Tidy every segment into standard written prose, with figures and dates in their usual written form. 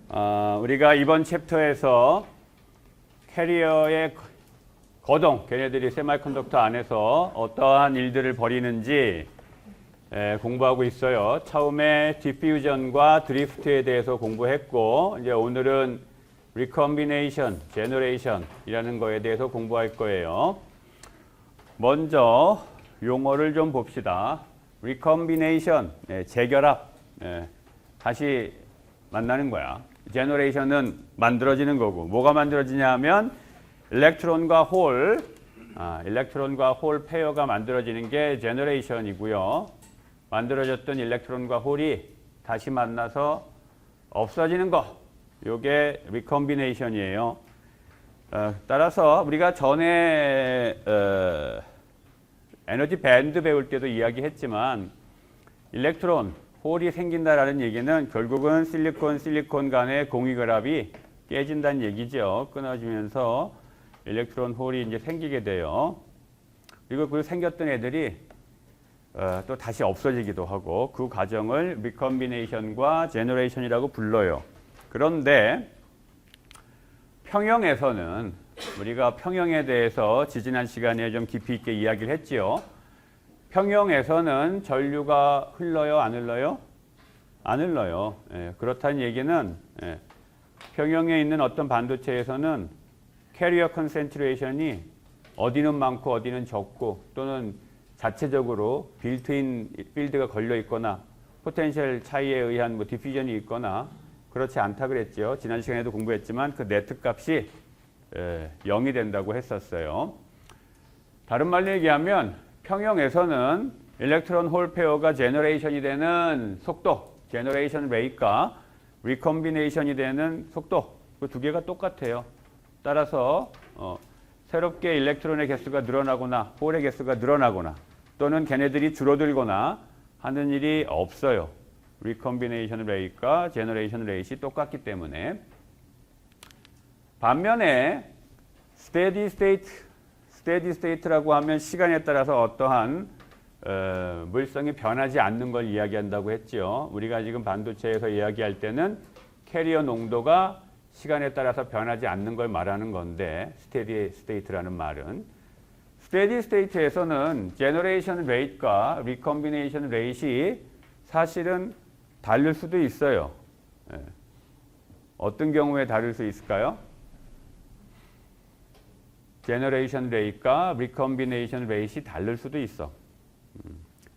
우리가 이번 챕터에서 캐리어의 거동, 걔네들이 세미컨덕터 안에서 어떠한 일들을 벌이는지 공부하고 있어요. 처음에 디퓨전과 드리프트에 대해서 공부했고, 이제 오늘은 리컴비네이션, 제너레이션이라는 거에 대해서 공부할 거예요. 먼저 용어를 좀 봅시다. 리컴비네이션, 재결합, 다시 만나는 거야. 제너레이션은 만들어지는 거고, 뭐가 만들어지냐면 일렉트론과 홀 페어가 만들어지는 게 제너레이션이고요. 만들어졌던 일렉트론과 홀이 다시 만나서 없어지는 거, 요게 리컴비네이션이에요. 따라서 우리가 전에 에너지 밴드 배울 때도 이야기했지만 일렉트론, 홀이 생긴다라는 얘기는 결국은 실리콘 간의 공유결합이 깨진다는 얘기죠. 끊어지면서 일렉트론 홀이 이제 생기게 돼요. 그리고 그 생겼던 애들이 또 다시 없어지기도 하고, 그 과정을 리컴비네이션과 제너레이션이라고 불러요. 그런데 평형에서는 우리가 평형에 대해서 지지난 시간에 좀 깊이 있게 이야기를 했지요. 평형에서는 전류가 흘러요, 안 흘러요? 안 흘러요. 그렇다는 얘기는 평형에 있는 어떤 반도체에서는 캐리어 컨센트레이션이 어디는 많고 어디는 적고, 또는 자체적으로 빌트인 필드가 걸려 있거나 포텐셜 차이에 의한 디퓨전이 있거나 그렇지 않다 그랬죠. 지난 시간에도 공부했지만 그 네트 값이 0이 된다고 했었어요. 다른 말로 얘기하면 평형에서는 일렉트론 홀 페어가 제너레이션이 되는 속도, 제너레이션 레이트가 리컴비네이션이 되는 속도, 그 두 개가 똑같아요. 따라서 새롭게 일렉트론의 개수가 늘어나거나 홀의 개수가 늘어나거나 또는 걔네들이 줄어들거나 하는 일이 없어요. 리컴비네이션 레이트가 제너레이션 레이트가 똑같기 때문에. 반면에 스테디 스테이트라고 하면 시간에 따라서 어떠한 물성이 변하지 않는 걸 이야기한다고 했죠. 우리가 지금 반도체에서 이야기할 때는 캐리어 농도가 시간에 따라서 변하지 않는 걸 말하는 건데, 스테디 스테이트라는 말은 스테디 스테이트에서는 제너레이션 레이트가 리컴비네이션 레이트이 사실은 다를 수도 있어요. 어떤 경우에 다를 수 있을까요? 제너레이션 레이트가 리컴비네이션 레이트이 다를 수도 있어.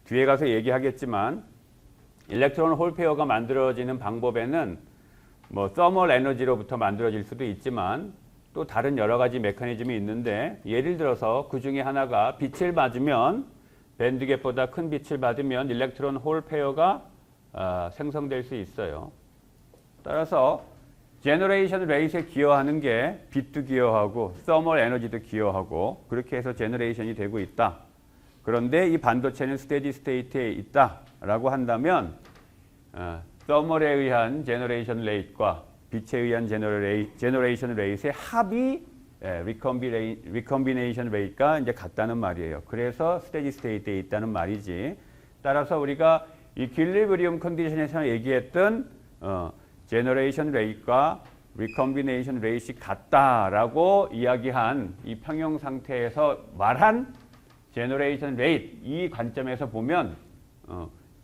뒤에 가서 얘기하겠지만 일렉트론 홀 페어가 만들어지는 방법에는 서멀 에너지로부터 만들어질 수도 있지만 또 다른 여러 가지 메커니즘이 있는데, 예를 들어서 그 중에 하나가 빛을 맞으면, 밴드갭보다 큰 빛을 받으면 일렉트론 홀 페어가 생성될 수 있어요. 따라서 제너레이션 레이트에 기여하는 게 빛도 기여하고 서멀 에너지도 기여하고, 그렇게 해서 제너레이션이 되고 있다. 그런데 이 반도체는 스테디 스테이트에 있다라고 한다면 서멀에 의한 제너레이션 레이트과 빛에 의한 제너레이션 레이트의 합이 리컴비네이션 레이트가 이제 같다는 말이에요. 그래서 스테디 스테이트에 있다는 말이지. 따라서 우리가 이퀄리브리움 컨디션에서 얘기했던 제너레이션 레이트가 리컴비네이션 레이트가 같다라고 이야기한 이 평형 상태에서 말한 제너레이션 레이트, 이 관점에서 보면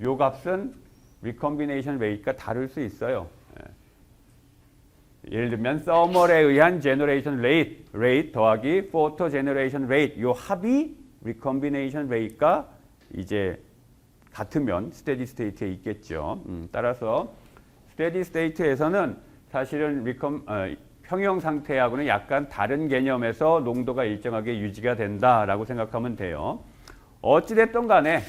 요 값은 리컴비네이션 레이트가 다를 수 있어요. 예를 들면 서멀에 의한 제너레이션 레이트 더하기 포토 제너레이션 레이트, 요 합이 리컴비네이션 레이트가 이제 같으면 스테디 스테이트에 있겠죠. 따라서 스테디 스테이트에서는 사실은 평형 상태하고는 약간 다른 개념에서 농도가 일정하게 유지가 된다라고 생각하면 돼요. 어찌됐든 간에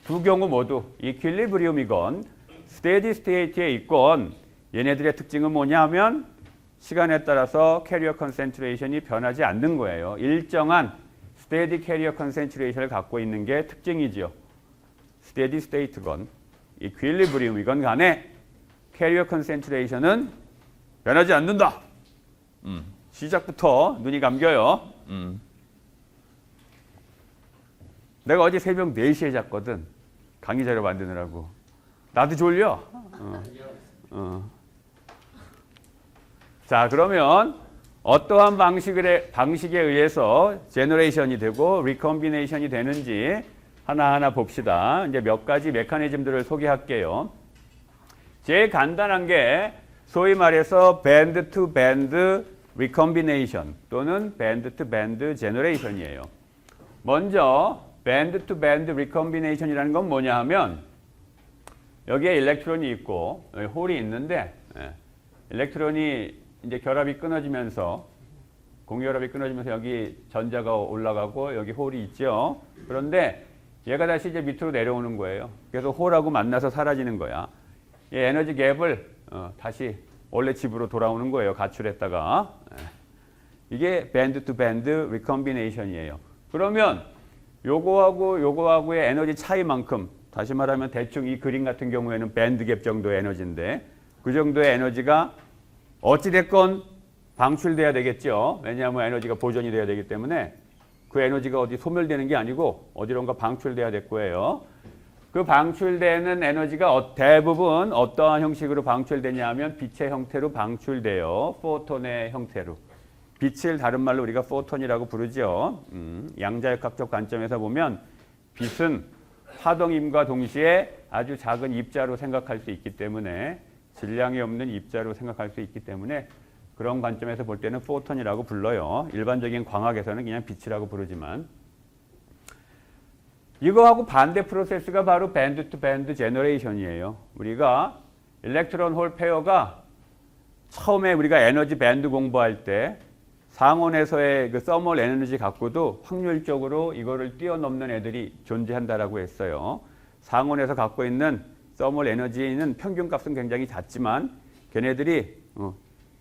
두 경우 모두 이퀄리브리움이건 스테디 스테이트에 있건 얘네들의 특징은 뭐냐면 시간에 따라서 캐리어 컨센트레이션이 변하지 않는 거예요. 일정한 스테디 캐리어 컨센트레이션을 갖고 있는 게 특징이지요. 스테디 스테이트건 이퀄리브리움이건 간에 캐리어 컨센트레이션은 변하지 않는다. 시작부터 눈이 감겨요. 내가 어제 새벽 4시에 잤거든. 강의 자료 만드느라고. 나도 졸려. 자, 그러면 어떠한 방식에 의해서 제너레이션이 되고 리컴비네이션이 되는지 하나하나 봅시다. 이제 몇 가지 메커니즘들을 소개할게요. 제일 간단한 게 소위 말해서 밴드 투 밴드 리컴비네이션 또는 밴드 투 밴드 제너레이션이에요. 먼저 밴드 투 밴드 리컴비네이션이라는 건 뭐냐 하면 여기에 일렉트론이 있고 여기 홀이 있는데 일렉트론이 이제 결합이 끊어지면서 공결합이 끊어지면서 여기 전자가 올라가고 여기 홀이 있죠. 그런데 얘가 다시 이제 밑으로 내려오는 거예요. 그래서 홀하고 만나서 사라지는 거야. 이 에너지 갭을 다시 원래 집으로 돌아오는 거예요. 가출했다가. 이게 밴드 투 밴드 리컴비네이션이에요. 그러면 요거하고 요거하고의 에너지 차이만큼 다시 말하면 대충 이 그림 같은 경우에는 밴드 갭 정도의 에너지인데 그 정도의 에너지가 어찌됐건 방출돼야 되겠죠. 왜냐하면 에너지가 보존이 돼야 되기 때문에 그 에너지가 어디 소멸되는 게 아니고 어디론가 방출돼야 될 거예요. 그 방출되는 에너지가 대부분 어떠한 형식으로 방출되냐 하면 빛의 형태로 방출돼요. 포톤의 형태로. 빛을 다른 말로 우리가 포톤이라고 부르죠. 양자역학적 관점에서 보면 빛은 파동임과 동시에 아주 작은 입자로 생각할 수 있기 때문에 질량이 없는 입자로 생각할 수 있기 때문에 그런 관점에서 볼 때는 포톤이라고 불러요. 일반적인 광학에서는 그냥 빛이라고 부르지만 이거하고 반대 프로세스가 바로 밴드 투 밴드 제너레이션이에요. 우리가 일렉트론 홀 페어가 처음에 우리가 에너지 밴드 공부할 때 상온에서의 그 서멀 에너지 갖고도 확률적으로 이거를 뛰어넘는 애들이 존재한다라고 했어요. 상온에서 갖고 있는 서멀 에너지는 평균값은 굉장히 작지만 걔네들이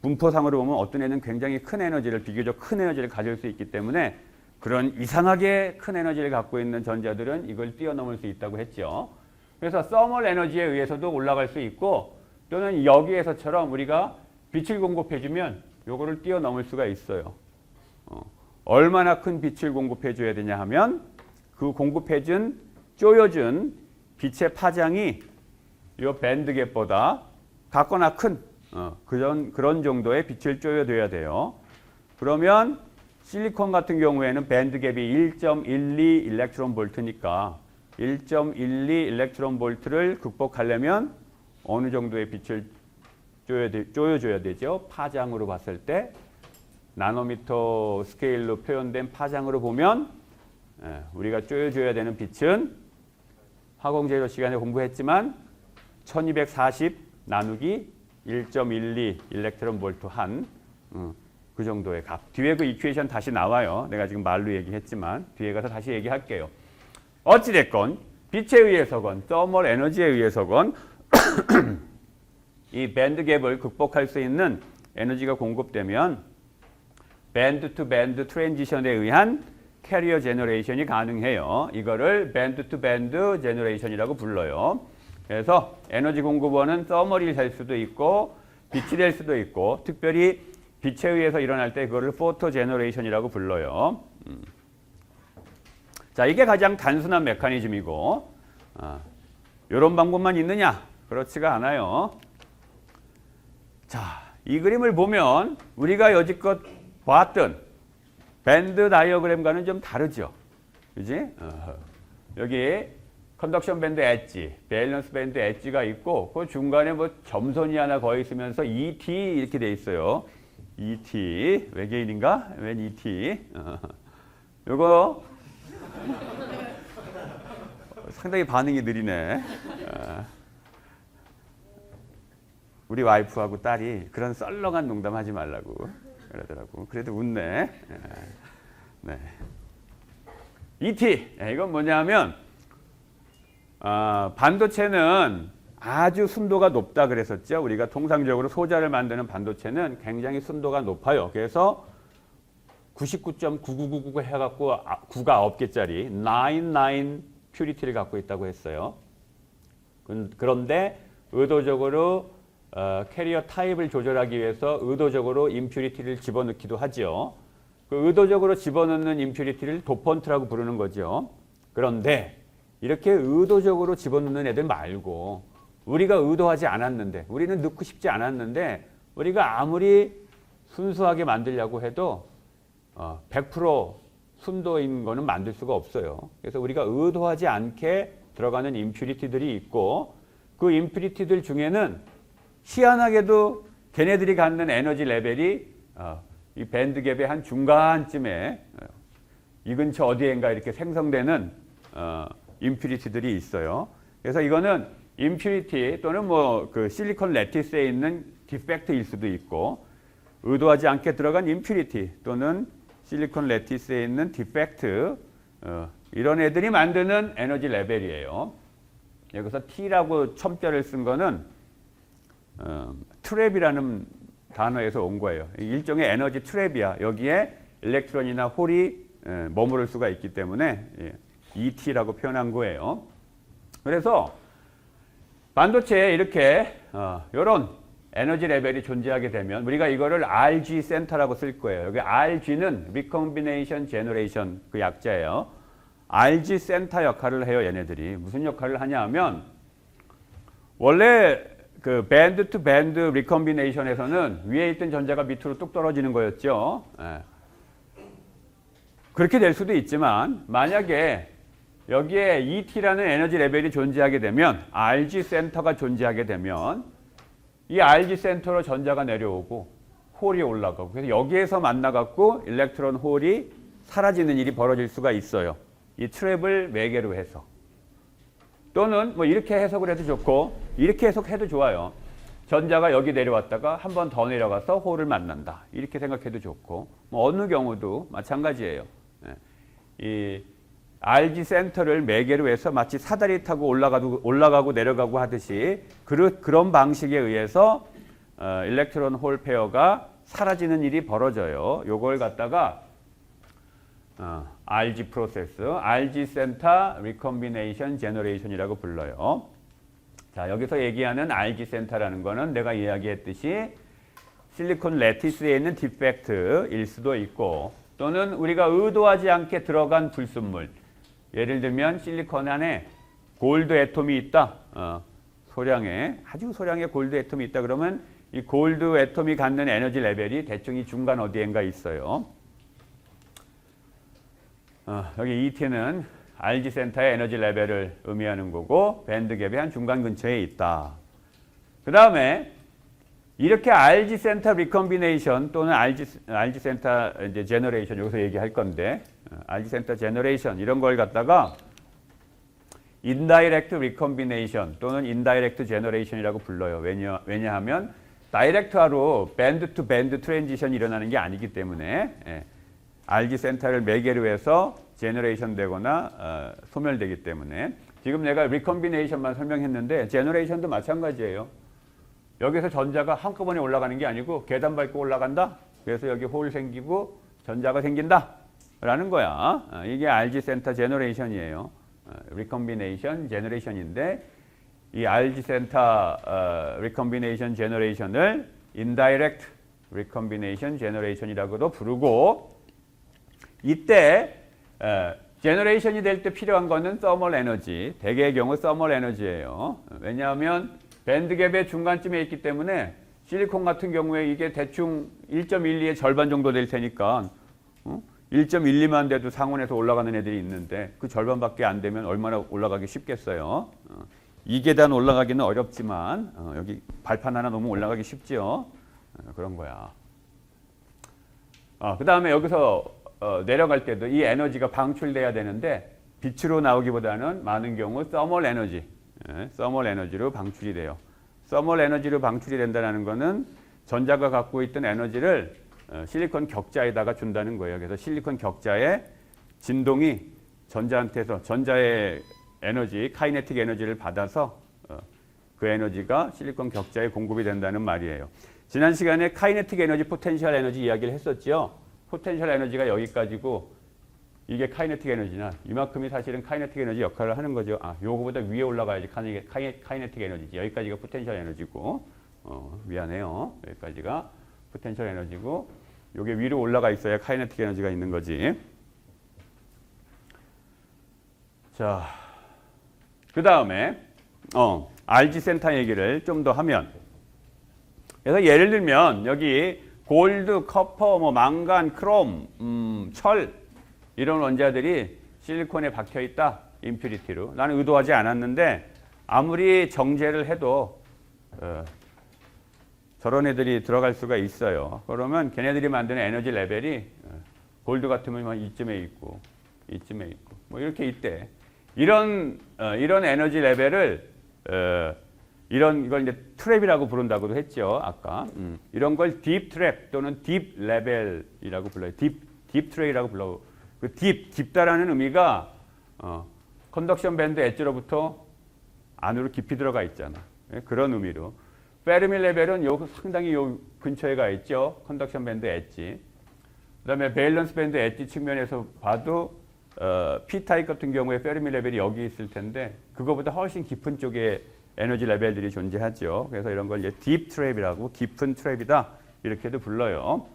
분포상으로 보면 어떤 애는 굉장히 큰 에너지를 비교적 큰 에너지를 가질 수 있기 때문에 그런 이상하게 큰 에너지를 갖고 있는 전자들은 이걸 뛰어넘을 수 있다고 했죠. 그래서 서멀 에너지에 의해서도 올라갈 수 있고 또는 여기에서처럼 우리가 빛을 공급해주면 요거를 뛰어넘을 수가 있어요. 얼마나 큰 빛을 공급해줘야 되냐 하면 그 공급해준 쪼여준 빛의 파장이 이 밴드 갭보다 같거나 큰 그런 정도의 빛을 쪼여둬야 돼요. 그러면 실리콘 같은 경우에는 밴드 갭이 1.12 일렉트론 볼트니까 1.12 일렉트론 볼트를 극복하려면 어느 정도의 빛을 쪼여줘야 되죠. 파장으로 봤을 때 나노미터 스케일로 표현된 파장으로 보면 우리가 쪼여줘야 되는 빛은 화공재료 시간에 공부했지만 1240 나누기 1.12 일렉트론 볼트 한 그 정도의 값. 뒤에 그 이퀘이션 다시 나와요. 내가 지금 말로 얘기했지만 뒤에 가서 다시 얘기할게요. 어찌됐건 빛에 의해서건 서멀 에너지에 의해서건 이 밴드 갭을 극복할 수 있는 에너지가 공급되면 밴드 투 밴드 트랜지션에 의한 캐리어 제너레이션이 가능해요. 이거를 밴드 투 밴드 제너레이션이라고 불러요. 그래서 에너지 공급원은 서멀이 될 수도 있고 빛이 될 수도 있고 특별히 빛에 의해서 일어날 때 그거를 포토 제너레이션이라고 불러요. 자, 이게 가장 단순한 메커니즘이고 이런 방법만 있느냐? 그렇지가 않아요. 자, 이 그림을 보면 우리가 여지껏 봤던 밴드 다이어그램과는 좀 다르죠. 그지? 여기 컨덕션 밴드 엣지, 밸런스 밴드 엣지가 있고 그 중간에 뭐 점선이 하나 거의 있으면서 ET 이렇게 돼 있어요. ET 외계인인가? 웬 ET? 요거 상당히 반응이 느리네. 우리 와이프하고 딸이 그런 썰렁한 농담 하지 말라고 그러더라고. 그래도 웃네. 네. ET 이건 뭐냐면 반도체는 아주 순도가 높다 그랬었죠. 우리가 통상적으로 소자를 만드는 반도체는 굉장히 순도가 높아요. 그래서 99.9999 해갖고 9가 9개짜리 99 퓨리티를 갖고 있다고 했어요. 그런데 의도적으로 캐리어 타입을 조절하기 위해서 의도적으로 임퓨리티를 집어넣기도 하죠. 그 의도적으로 집어넣는 임퓨리티를 도펀트라고 부르는 거죠. 그런데 이렇게 의도적으로 집어넣는 애들 말고 우리가 의도하지 않았는데 우리는 넣고 싶지 않았는데 우리가 아무리 순수하게 만들려고 해도 100% 순도인 거는 만들 수가 없어요. 그래서 우리가 의도하지 않게 들어가는 임퓨리티들이 있고 그 임퓨리티들 중에는 희한하게도 걔네들이 갖는 에너지 레벨이 이 밴드 갭의 한 중간쯤에 이 근처 어디엔가 이렇게 생성되는 임퓨리티들이 있어요. 그래서 이거는 임퓨리티 또는 뭐 그 실리콘 레티스에 있는 디펙트일 수도 있고 의도하지 않게 들어간 임퓨리티 또는 실리콘 레티스에 있는 디펙트 이런 애들이 만드는 에너지 레벨이에요. 여기서 T라고 첨자를 쓴 거는 트랩이라는 단어에서 온 거예요. 일종의 에너지 트랩이야. 여기에 일렉트론이나 홀이 머무를 수가 있기 때문에 ET라고 표현한 거예요. 그래서 반도체에 이렇게 이런 에너지 레벨이 존재하게 되면 우리가 이거를 RG 센터라고 쓸 거예요. 여기 RG는 Recombination Generation 그 약자예요. RG 센터 역할을 해요. 얘네들이 무슨 역할을 하냐 하면 원래 그 밴드 투 밴드 리컴비네이션에서는 위에 있던 전자가 밑으로 뚝 떨어지는 거였죠. 그렇게 될 수도 있지만 만약에 여기에 ET라는 에너지 레벨이 존재하게 되면 RG 센터가 존재하게 되면 이 RG 센터로 전자가 내려오고 홀이 올라가고 그래서 여기에서 만나갖고 일렉트론 홀이 사라지는 일이 벌어질 수가 있어요. 이 트랩을 매개로 해서 또는 뭐 이렇게 해석을 해도 좋고 이렇게 해석해도 좋아요. 전자가 여기 내려왔다가 한 번 더 내려가서 홀을 만난다. 이렇게 생각해도 좋고 뭐 어느 경우도 마찬가지예요. 이 RG 센터를 매개로 해서 마치 사다리 타고 올라가고 내려가고 하듯이 그런 방식에 의해서 일렉트론 홀 페어가 사라지는 일이 벌어져요. 요걸 갖다가 RG 프로세스, RG 센터 리컴비네이션 제너레이션이라고 불러요. 자, 여기서 얘기하는 RG 센터라는 거는 내가 이야기했듯이 실리콘 레티스에 있는 디펙트일 수도 있고 또는 우리가 의도하지 않게 들어간 불순물 예를 들면 실리콘 안에 골드 애톰이 있다. 아주 소량의 골드 애톰이 있다. 그러면 이 골드 애톰이 갖는 에너지 레벨이 대충 이 중간 어디엔가 있어요. 여기 ET는 RG 센터의 에너지 레벨을 의미하는 거고 밴드 갭의 한 중간 근처에 있다. 그 다음에 이렇게 RG 센터 리컴비네이션 또는 RG 센터 이제 제너레이션 여기서 얘기할 건데 RG 센터 제너레이션 이런 걸 갖다가 인다이렉트 리컴비네이션 또는 인다이렉트 제너레이션이라고 불러요. 왜냐하면 다이렉트화로 밴드 투 밴드 트랜지션이 일어나는 게 아니기 때문에 RG 센터를 매개로 해서 제너레이션 되거나 소멸되기 때문에 지금 내가 리컴비네이션만 설명했는데 제너레이션도 마찬가지예요. 여기서 전자가 한꺼번에 올라가는 게 아니고 계단 밟고 올라간다. 그래서 여기 홀 생기고 전자가 생긴다. 라는 거야. 이게 RG 센터 제너레이션이에요. 리컴비네이션 제너레이션인데 이 RG 센터 리컴비네이션 제너레이션을 인다이렉트 리컴비네이션 제너레이션이라고도 부르고 이때 제너레이션이 될 때 필요한 거는 서멀 에너지, 대개의 경우 서멀 에너지예요. 왜냐하면 밴드 갭의 중간쯤에 있기 때문에 실리콘 같은 경우에 이게 대충 1.12의 절반 정도 될 테니까 1.12만 돼도 상온에서 올라가는 애들이 있는데 그 절반밖에 안 되면 얼마나 올라가기 쉽겠어요. 2계단 올라가기는 어렵지만 여기 발판 하나 놓으면 올라가기 쉽죠. 그런 거야. 그 다음에 여기서 내려갈 때도 이 에너지가 방출돼야 되는데 빛으로 나오기보다는 많은 경우 서멀 에너지, 서멀 에너지로 방출이 돼요. 서멀 에너지로 방출이 된다는 것은 전자가 갖고 있던 에너지를 실리콘 격자에다가 준다는 거예요. 그래서 실리콘 격자의 진동이 전자한테서 전자의 에너지, 카이네틱 에너지를 받아서 그 에너지가 실리콘 격자에 공급이 된다는 말이에요. 지난 시간에 카이네틱 에너지, 포텐셜 에너지 이야기를 했었죠. 포텐셜 에너지가 여기까지고 이게 카이네틱 에너지나 이만큼이 사실은 카이네틱 에너지 역할을 하는 거죠. 요거보다 위에 올라가야지 카이네틱 에너지지. 여기까지가 포텐셜 에너지고 미안해요. 여기까지가 포텐셜 에너지고 요게 위로 올라가 있어야 카이네틱 에너지가 있는 거지. 자, 그 다음에 RG 센터 얘기를 좀 더 하면 그래서 예를 들면 여기 골드, 커퍼, 뭐 망간, 크롬, 철 이런 원자들이 실리콘에 박혀 있다. 임퓨리티로. 나는 의도하지 않았는데 아무리 정제를 해도 저런 애들이 들어갈 수가 있어요. 그러면 걔네들이 만드는 에너지 레벨이 골드 같으면 이쯤에 있고 이쯤에 있고 뭐 이렇게 있대. 이런 에너지 레벨을 이걸 이제 트랩이라고 부른다고도 했죠. 아까 이런 걸 딥 트랩 또는 딥 레벨이라고 불러요. 딥 트랩이라고 불러. 그 깊다라는 의미가 컨덕션 밴드 엣지로부터 안으로 깊이 들어가 있잖아. 그런 의미로. 페르미 레벨은 상당히 요 근처에 가 있죠. 컨덕션 밴드 엣지. 그다음에 밸런스 밴드 엣지 측면에서 봐도 P-타입 같은 경우에 페르미 레벨이 여기 있을 텐데 그거보다 훨씬 깊은 쪽에 에너지 레벨들이 존재하죠. 그래서 이런 걸 이제 딥 트랩이라고 깊은 트랩이다 이렇게도 불러요.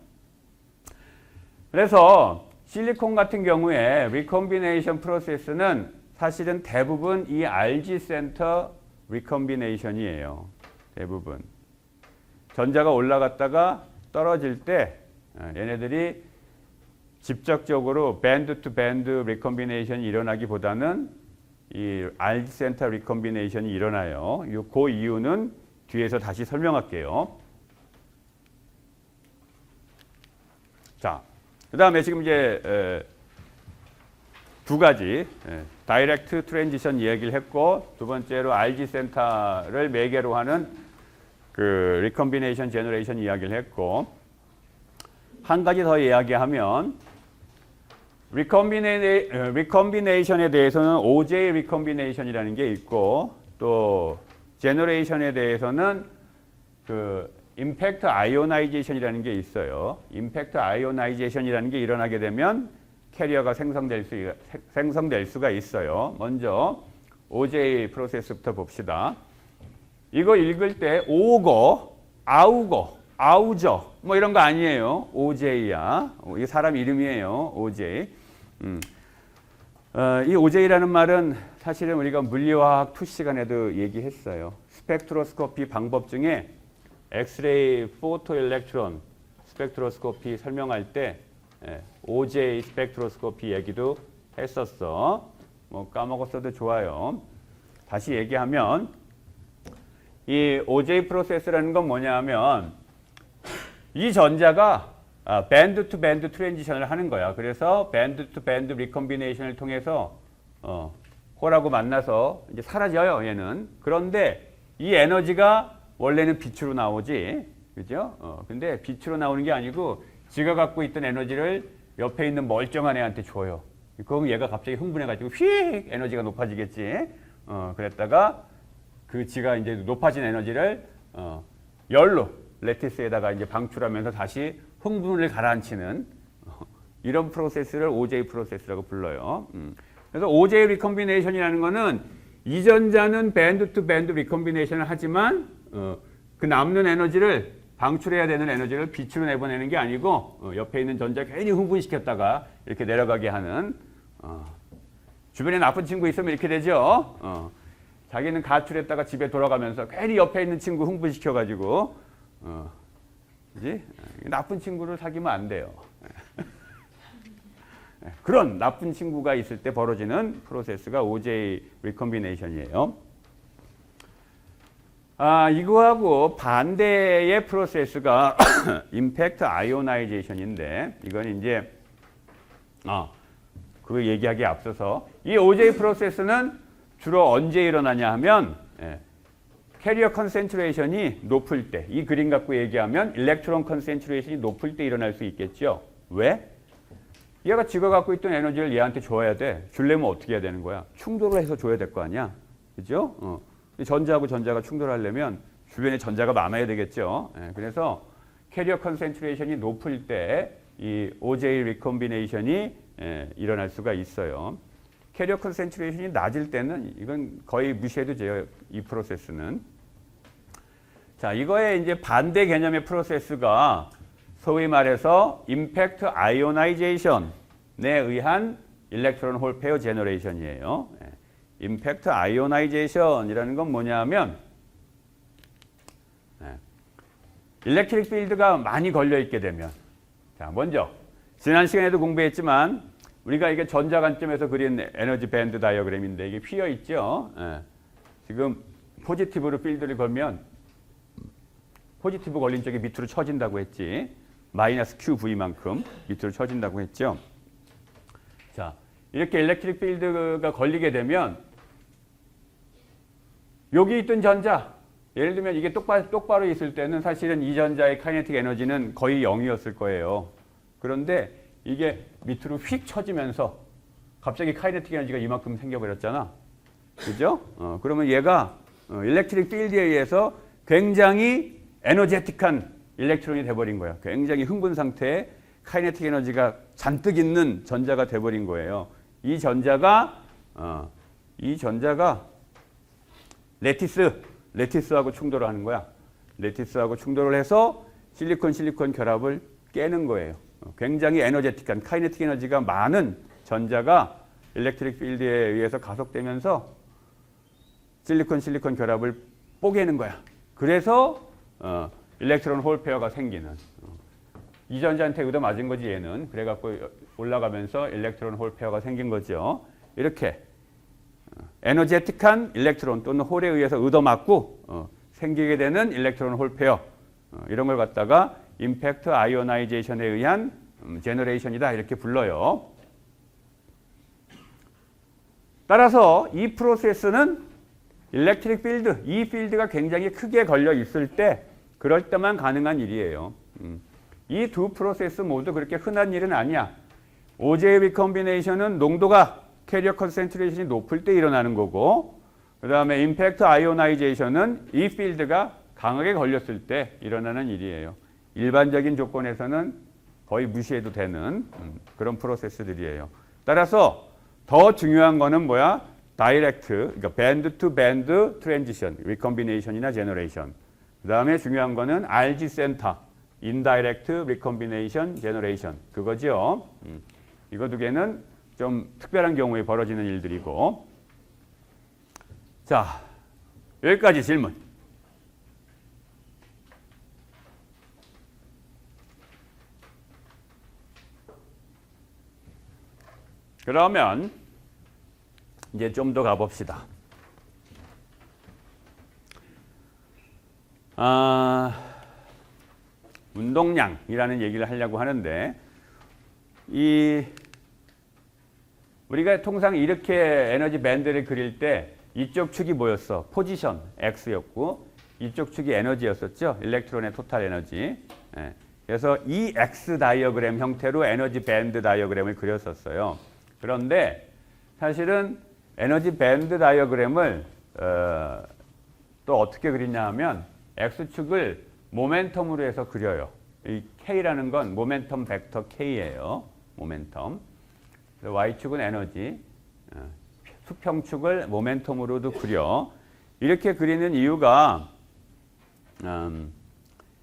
그래서 실리콘 같은 경우에 리컴비네이션 프로세스는 사실은 대부분 이 RG 센터 리컴비네이션이에요. 대부분. 전자가 올라갔다가 떨어질 때 얘네들이 직접적으로 밴드 투 밴드 리컴비네이션이 일어나기보다는 이 RG 센터 리컴비네이션이 일어나요. 그 이유는 뒤에서 다시 설명할게요. 자, 그 다음에 지금 이제 두 가지 다이렉트 트랜지션 이야기를 했고 두 번째로 RG 센터를 매개로 하는 그 리컴비네이션 제너레이션 이야기를 했고 한 가지 더 이야기하면 리컴비네이션에 대해서는 OJ 리컴비네이션이라는 게 있고 또 제너레이션에 대해서는 그 임팩트 아이오나이제이션이라는 게 있어요. 임팩트 아이오나이제이션이라는 게 일어나게 되면 캐리어가 생성될 수가 있어요. 먼저 OJ 프로세스부터 봅시다. 이거 읽을 때 오거, 아우거, 아우저 뭐 이런 거 아니에요. OJ야. 이게 사람 이름이에요. OJ. 이 OJ라는 말은 사실은 우리가 물리화학 투 시간에도 얘기했어요. 스펙트로스코피 방법 중에 엑스레이 포토 일렉트론 스펙트로스코피 설명할 때 OJ 스펙트로스코피 얘기도 했었어. 뭐 까먹었어도 좋아요. 다시 얘기하면 이 OJ 프로세스라는 건 뭐냐면 이 전자가 밴드 투 밴드 트랜지션을 하는 거야. 그래서 밴드 투 밴드 리컴비네이션을 통해서 홀하고 만나서 이제 사라져요. 얘는. 그런데 이 에너지가 원래는 빛으로 나오지, 그죠? 근데 빛으로 나오는 게 아니고 지가 갖고 있던 에너지를 옆에 있는 멀쩡한 애한테 줘요. 그럼 얘가 갑자기 흥분해가지고 휙 에너지가 높아지겠지. 그랬다가 그 지가 이제 높아진 에너지를 열로 레티스에다가 이제 방출하면서 다시 흥분을 가라앉히는 이런 프로세스를 OJ 프로세스라고 불러요. 그래서 OJ 리컴비네이션이라는 거는 이 전자는 밴드 투 밴드 리컴비네이션을 하지만 그 남는 에너지를 방출해야 되는 에너지를 빛으로 내보내는 게 아니고 옆에 있는 전자 괜히 흥분시켰다가 이렇게 내려가게 하는 주변에 나쁜 친구 있으면 이렇게 되죠. 자기는 가출했다가 집에 돌아가면서 괜히 옆에 있는 친구 흥분시켜가지고 그지? 나쁜 친구를 사귀면 안 돼요. 그런 나쁜 친구가 있을 때 벌어지는 프로세스가 OJ 리컴비네이션이에요. 이거하고 반대의 프로세스가 임팩트 아이오나이제이션인데 이건 이제 그 얘기하기에 앞서서 이 OJ 프로세스는 주로 언제 일어나냐 하면 캐리어 컨센트레이션이 높을 때, 이 그림 갖고 얘기하면 일렉트론 컨센트레이션이 높을 때 일어날 수 있겠죠. 왜? 얘가 지가 갖고 있던 에너지를 얘한테 줘야 돼. 주려면 어떻게 해야 되는 거야? 충돌을 해서 줘야 될 거 아니야. 그죠? 전자하고 전자가 충돌하려면 주변에 전자가 많아야 되겠죠. 그래서 캐리어 컨센트레이션이 높을 때 이 OJ 리컴비네이션이 일어날 수가 있어요. 캐리어 컨센트레이션이 낮을 때는 이건 거의 무시해도 돼요. 이 프로세스는. 자, 이거의 이제 반대 개념의 프로세스가 소위 말해서 임팩트 아이오나이제이션에 의한 일렉트론 홀 페어 제너레이션이에요. 임팩트 아이오나이제이션이라는 건 뭐냐면 일렉트릭 필드가 많이 걸려 있게 되면, 자, 먼저 지난 시간에도 공부했지만 우리가 이게 전자 관점에서 그린 에너지 밴드 다이어그램인데 이게 휘어 있죠. 예. 지금 포지티브로 필드를 걸면 포지티브 걸린 쪽이 밑으로 쳐진다고 했지. 마이너스 QV만큼 밑으로 쳐진다고 했죠. 자, 이렇게 일렉트릭 필드가 걸리게 되면 여기 있던 전자, 예를 들면 이게 똑바로 있을 때는 사실은 이 전자의 카이네틱 에너지는 거의 0이었을 거예요. 그런데 이게 밑으로 휙 쳐지면서 갑자기 카이네틱 에너지가 이만큼 생겨버렸잖아. 그죠? 그러면 얘가 일렉트릭 필드에 의해서 굉장히 에너제틱한 일렉트론이 돼버린 거야. 굉장히 흥분 상태에 카이네틱 에너지가 잔뜩 있는 전자가 돼버린 거예요. 이 전자가 레티스하고 충돌을 하는 거야. 레티스하고 충돌을 해서 실리콘 결합을 깨는 거예요. 굉장히 에너제틱한 카이네틱 에너지가 많은 전자가 일렉트릭 필드에 의해서 가속되면서 실리콘 결합을 뽀개는 거야. 그래서 일렉트론 홀 페어가 생기는. 이 전자한테 얻어 맞은 거지 얘는. 그래갖고 올라가면서 일렉트론 홀 페어가 생긴 거죠. 이렇게 에너제틱한 일렉트론 또는 홀에 의해서 얻어맞고 생기게 되는 일렉트론 홀 페어, 이런 걸 갖다가 임팩트 아이오나이제이션에 의한 제너레이션이다 이렇게 불러요. 따라서 이 프로세스는 일렉트릭 필드, 이 필드가 굉장히 크게 걸려 있을 때 그럴 때만 가능한 일이에요. 이 두 프로세스 모두 그렇게 흔한 일은 아니야. OJ 리컴비네이션은 농도가 캐리어 컨센트레이션이 높을 때 일어나는 거고, 그 다음에 임팩트 아이오나이제이션은 이 필드가 강하게 걸렸을 때 일어나는 일이에요. 일반적인 조건에서는 거의 무시해도 되는 그런 프로세스들이에요. 따라서 더 중요한 거는 뭐야? 다이렉트, 그러니까 밴드 투 밴드 트랜지션, 리컴비네이션이나 제너레이션. 그 다음에 중요한 거는 RG 센터, 인다이렉트 리컴비네이션 제너레이션. 그거죠. 이거 두 개는 좀 특별한 경우에 벌어지는 일들이고. 자, 여기까지 질문. 그러면 이제 좀 더 가봅시다. 운동량이라는 얘기를 하려고 하는데, 우리가 통상 이렇게 에너지 밴드를 그릴 때 이쪽 축이 뭐였어? 포지션 X였고 이쪽 축이 에너지였었죠. 일렉트론의 토탈 에너지. 예. 그래서 이 X 다이어그램 형태로 에너지 밴드 다이어그램을 그렸었어요. 그런데 사실은 에너지 밴드 다이어그램을 또 어떻게 그리냐 하면 X축을 모멘텀으로 해서 그려요. 이 K라는 건 모멘텀 벡터 K예요. 모멘텀. Y축은 에너지, 수평축을 모멘텀으로도 그려. 이렇게 그리는 이유가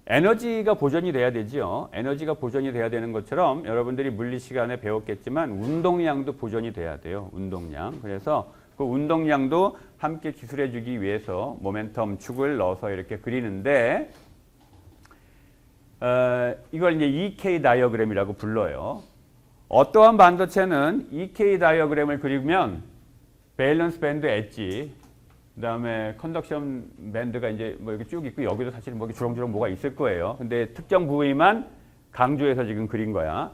에너지가 보존이 돼야 되죠. 에너지가 보존이 돼야 되는 것처럼 여러분들이 물리 시간에 배웠겠지만 운동량도 보존이 돼야 돼요. 운동량. 그래서 그 운동량도 함께 기술해 주기 위해서 모멘텀 축을 넣어서 이렇게 그리는데, 이걸 이제 EK 다이어그램이라고 불러요. 어떠한 반도체는 EK 다이어그램을 그리면 밸런스 밴드 엣지, 그 다음에 컨덕션 밴드가 이제 뭐 이렇게 쭉 있고 여기도 사실 뭐 주렁주렁 뭐가 있을 거예요. 근데 특정 부위만 강조해서 지금 그린 거야.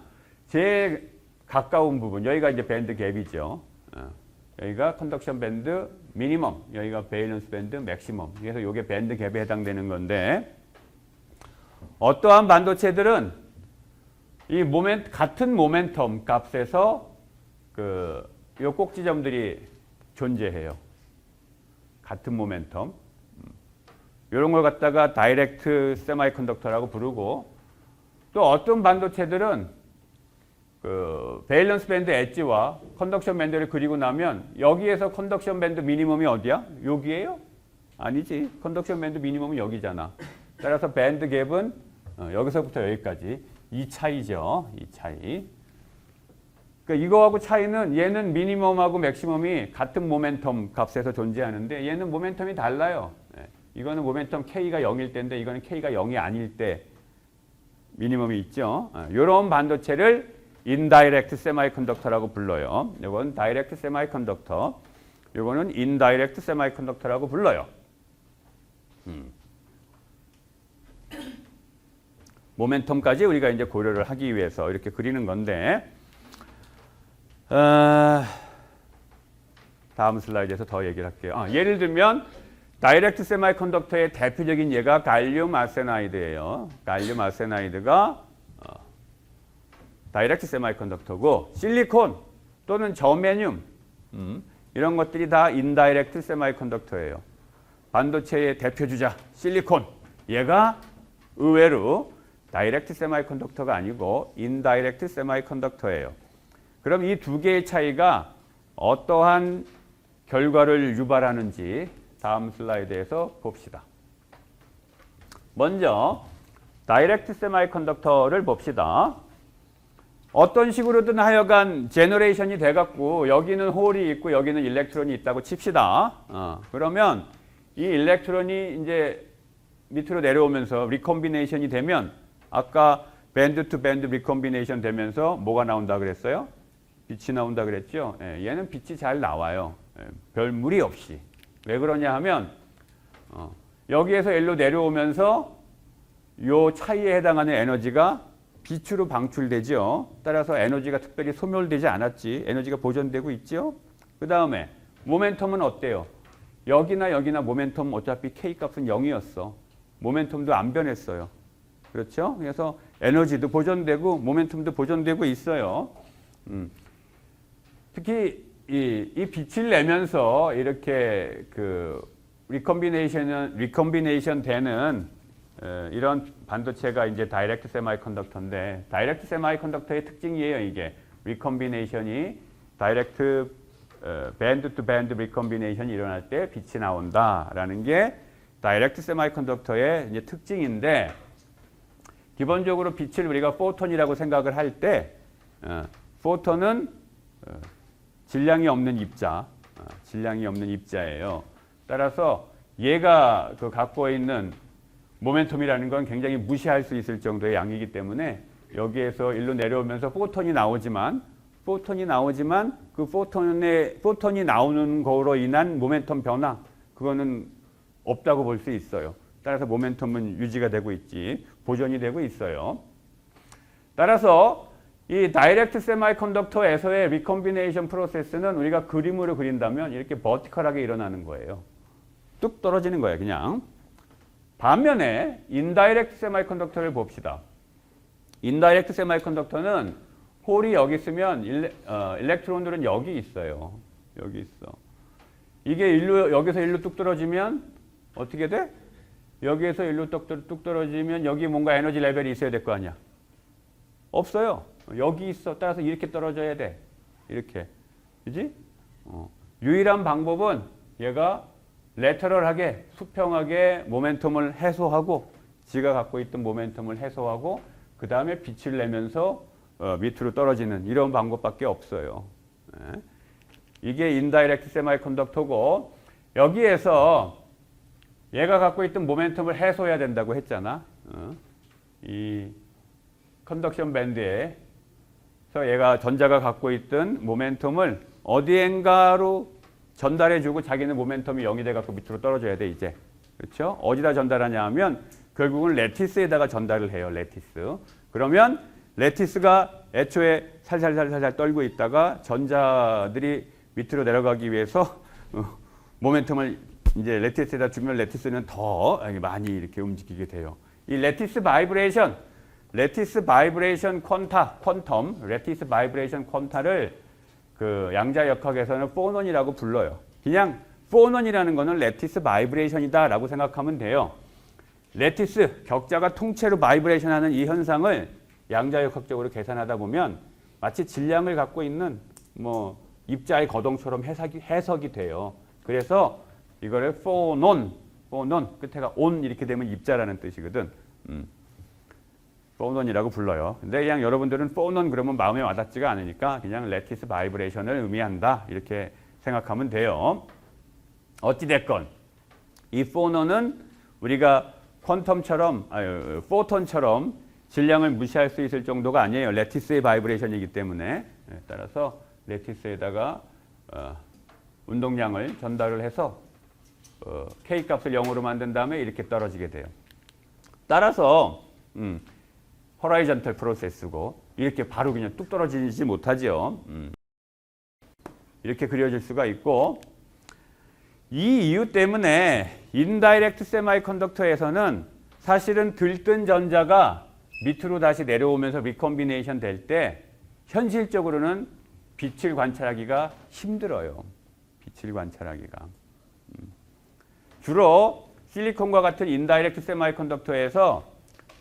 제일 가까운 부분, 여기가 이제 밴드 갭이죠. 여기가 컨덕션 밴드 미니멈, 여기가 밸런스 밴드 맥시멈. 그래서 이게 밴드 갭에 해당되는 건데, 어떠한 반도체들은 이 같은 모멘텀 값에서 요 꼭지점들이 존재해요. 같은 모멘텀. 이런 걸 갖다가 다이렉트 세마이컨덕터라고 부르고, 또 어떤 반도체들은 밸런스 밴드 엣지와 컨덕션 밴드를 그리고 나면 여기에서 컨덕션 밴드 미니멈이 어디야? 여기에요? 아니지. 컨덕션 밴드 미니멈은 여기잖아. 따라서 밴드 갭은 여기서부터 여기까지. 이 차이죠. 이 차이. 그러니까 이거하고 차이는 얘는 미니멈하고 맥시멈이 같은 모멘텀 값에서 존재하는데 얘는 모멘텀이 달라요. 이거는 모멘텀 K가 0일 때인데 이거는 K가 0이 아닐 때 미니멈이 있죠. 이런 반도체를 인다이렉트 세마이컨덕터라고 불러요. 이건 다이렉트 세마이컨덕터, 이거는 인다이렉트 세마이컨덕터라고 불러요. 모멘텀까지 우리가 이제 고려를 하기 위해서 이렇게 그리는 건데, 다음 슬라이드에서 더 얘기를 할게요. 예를 들면 다이렉트 세마이컨덕터의 대표적인 예가 갈륨 아세나이드예요. 갈륨 아세나이드가 다이렉트 세마이컨덕터고, 실리콘 또는 저메늄 이런 것들이 다 인다이렉트 세마이컨덕터예요. 반도체의 대표주자 실리콘, 얘가 의외로 다이렉트 세마이컨덕터가 아니고 인다이렉트 세마이컨덕터예요. 그럼 이 두 개의 차이가 어떠한 결과를 유발하는지 다음 슬라이드에서 봅시다. 먼저 다이렉트 세마이컨덕터를 봅시다. 어떤 식으로든 하여간 제너레이션이 돼갖고 여기는 홀이 있고 여기는 일렉트론이 있다고 칩시다. 그러면 이 일렉트론이 이제 밑으로 내려오면서 리콤비네이션이 되면, 아까 밴드 투 밴드 리콤비네이션 되면서 뭐가 나온다 그랬어요? 빛이 나온다 그랬죠? 얘는 빛이 잘 나와요. 별 무리 없이. 왜 그러냐 하면 여기에서 일로 내려오면서 요 차이에 해당하는 에너지가 빛으로 방출되죠. 따라서 에너지가 특별히 소멸되지 않았지. 에너지가 보존되고 있죠. 그 다음에 모멘텀은 어때요? 여기나 여기나 모멘텀 어차피 K값은 0이었어. 모멘텀도 안 변했어요. 그렇죠? 그래서 에너지도 보존되고 모멘텀도 보존되고 있어요. 특히 이 빛을 내면서 이렇게 그 리콤비네이션 되는 이런 반도체가 이제 다이렉트 세마이컨덕터인데, 다이렉트 세마이컨덕터의 특징이에요. 이게 리콤비네이션이 다이렉트 밴드 투 밴드 리콤비네이션이 일어날 때 빛이 나온다라는 게 다이렉트 세마이컨덕터의 이제 특징인데, 기본적으로 빛을 우리가 포톤이라고 생각을 할 때 포톤은 질량이 없는 입자예요. 따라서 얘가 그 갖고 있는 모멘텀이라는 건 굉장히 무시할 수 있을 정도의 양이기 때문에 여기에서 일로 내려오면서 포톤이 나오지만 그 포톤이 나오는 거로 인한 모멘텀 변화, 그거는 없다고 볼 수 있어요. 따라서 모멘텀은 유지가 되고 있지, 보존이 되고 있어요. 따라서 이 다이렉트 세마이컨덕터에서의 리콤비네이션 프로세스는 우리가 그림으로 그린다면 이렇게 버티컬하게 일어나는 거예요. 뚝 떨어지는 거예요, 그냥. 반면에 인다이렉트 세마이컨덕터를 봅시다. 인다이렉트 세마이컨덕터는 홀이 여기 있으면 일렉트론들은 여기 있어요. 여기 있어. 이게 여기서 일로 뚝 떨어지면 어떻게 돼? 여기에서 일로 뚝 떨어지면 여기 뭔가 에너지 레벨이 있어야 될 거 아니야. 없어요. 여기 있어. 따라서 이렇게 떨어져야 돼. 이렇게. 그지? 유일한 방법은 얘가 레터럴하게, 수평하게 모멘텀을 해소하고, 지가 갖고 있던 모멘텀을 해소하고, 그 다음에 빛을 내면서 밑으로 떨어지는 이런 방법밖에 없어요. 이게 인다이렉트 세마이컨덕터고, 여기에서 얘가 갖고 있던 모멘텀을 해소해야 된다고 했잖아. 이 컨덕션 밴드에서 얘가 전자가 갖고 있던 모멘텀을 어디엔가로 전달해주고 자기는 모멘텀이 0이 돼갖고 밑으로 떨어져야 돼, 이제. 그렇죠? 어디다 전달하냐 하면 결국은 레티스에다가 전달을 해요, 레티스. 그러면 레티스가 애초에 살살살살 떨고 있다가 전자들이 밑으로 내려가기 위해서 모멘텀을 이제 레티스에다 주면 레티스는 더 많이 이렇게 움직이게 돼요. 이 레티스 바이브레이션 퀀텀, 레티스 바이브레이션 퀀텀을 그 양자역학에서는 포논이라고 불러요. 그냥 포논이라는 거는 레티스 바이브레이션이다라고 생각하면 돼요. 레티스, 격자가 통째로 바이브레이션 하는 이 현상을 양자역학적으로 계산하다 보면 마치 질량을 갖고 있는 뭐 입자의 거동처럼 해석이 돼요. 그래서 이거를 포논, 끝에가 온 이렇게 되면 입자라는 뜻이거든. 포논이라고 불러요. 근데 그냥 여러분들은 포논 그러면 마음에 와닿지가 않으니까 그냥 레티스 바이브레이션을 의미한다 이렇게 생각하면 돼요. 어찌됐건 이 포논은 우리가 퀀텀처럼, 포톤처럼 질량을 무시할 수 있을 정도가 아니에요. 레티스의 바이브레이션이기 때문에. 따라서 레티스에다가 운동량을 전달을 해서 K 값을 0으로 만든 다음에 이렇게 떨어지게 돼요. 따라서 호라이전탈 프로세스고 이렇게 바로 그냥 뚝 떨어지지 못하죠. 이렇게 그려질 수가 있고, 이 이유 때문에 인다이렉트 세마이컨덕터에서는 사실은 들뜬 전자가 밑으로 다시 내려오면서 리콤비네이션 될 때 현실적으로는 빛을 관찰하기가 힘들어요. 빛을 관찰하기가. 주로 실리콘과 같은 인다이렉트 세마이컨덕터에서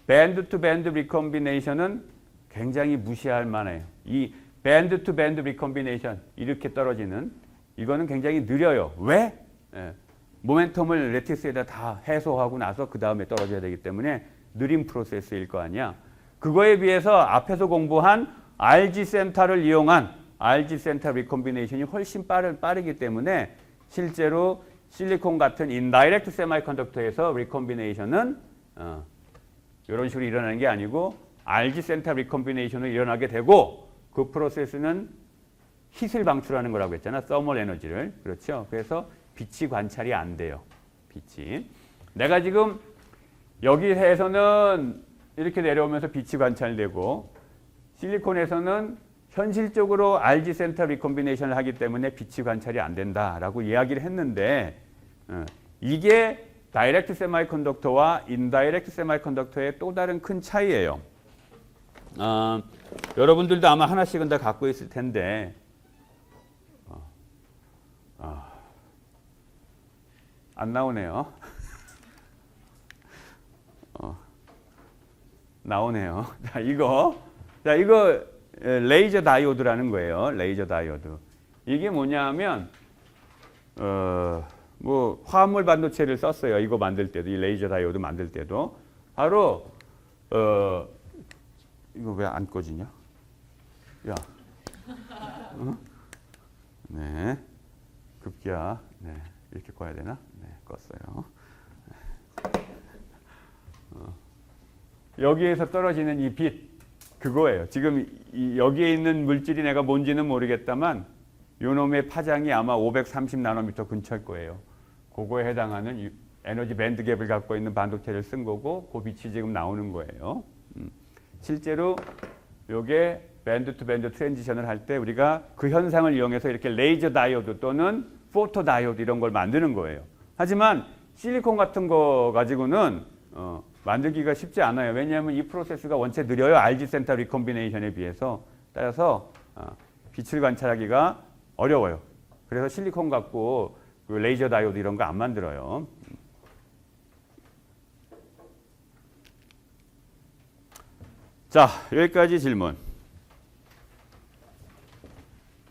밴드 투 밴드 리콤비네이션은 굉장히 무시할 만해요. 이 밴드 투 밴드 리콤비네이션 이렇게 떨어지는 이거는 굉장히 느려요. 왜? 모멘텀을 레티스에다 다 해소하고 나서 그 다음에 떨어져야 되기 때문에 느린 프로세스일 거 아니야. 그거에 비해서 앞에서 공부한 RG 센터를 이용한 RG 센터 리콤비네이션이 훨씬 빠르기 때문에 실제로 실리콘 같은 인다이렉트 세마이컨덕터에서 리콤비네이션은 이런 식으로 일어나는 게 아니고 RG 센터 리콤비네이션으로 일어나게 되고, 그 프로세스는 힛을 방출하는 거라고 했잖아. 서멀 에너지를. 그렇죠. 그래서 빛이 관찰이 안 돼요. 빛이. 내가 지금 여기에서는 이렇게 내려오면서 빛이 관찰되고, 실리콘에서는 현실적으로 RG 센터 리콤비네이션을 하기 때문에 빛이 관찰이 안 된다라고 이야기를 했는데, 이게 다이렉트 세마이컨덕터와 인다이렉트 세마이컨덕터의 또 다른 큰 차이예요. 여러분들도 아마 하나씩은 다 갖고 있을 텐데, 안 나오네요. 나오네요. 자, 이거 레이저 다이오드라는 거예요. 레이저 다이오드. 이게 뭐냐면 뭐 화합물 반도체를 썼어요. 이거 만들 때도, 이 레이저 다이오드 만들 때도 바로 이거 왜 안 꺼지냐? 야, 네, 급기야. 네, 이렇게 꺼야 되나? 네, 껐어요. 여기에서 떨어지는 이 빛, 그거예요. 지금 여기에 있는 물질이 내가 뭔지는 모르겠다만 요놈의 파장이 아마 530 나노미터 근처일 거예요. 그거에 해당하는 에너지 밴드 갭을 갖고 있는 반도체를 쓴 거고, 그 빛이 지금 나오는 거예요. 실제로 요게 밴드 투 밴드 트랜지션을 할 때 우리가 그 현상을 이용해서 이렇게 레이저 다이오드 또는 포토 다이오드 이런 걸 만드는 거예요. 하지만 실리콘 같은 거 가지고는 만들기가 쉽지 않아요. 왜냐하면 이 프로세스가 원체 느려요. RG 센터 리콤비네이션에 비해서. 따라서 빛을 관찰하기가 어려워요. 그래서 실리콘 갖고 그 레이저 다이오드 이런 거 안 만들어요. 자, 여기까지 질문.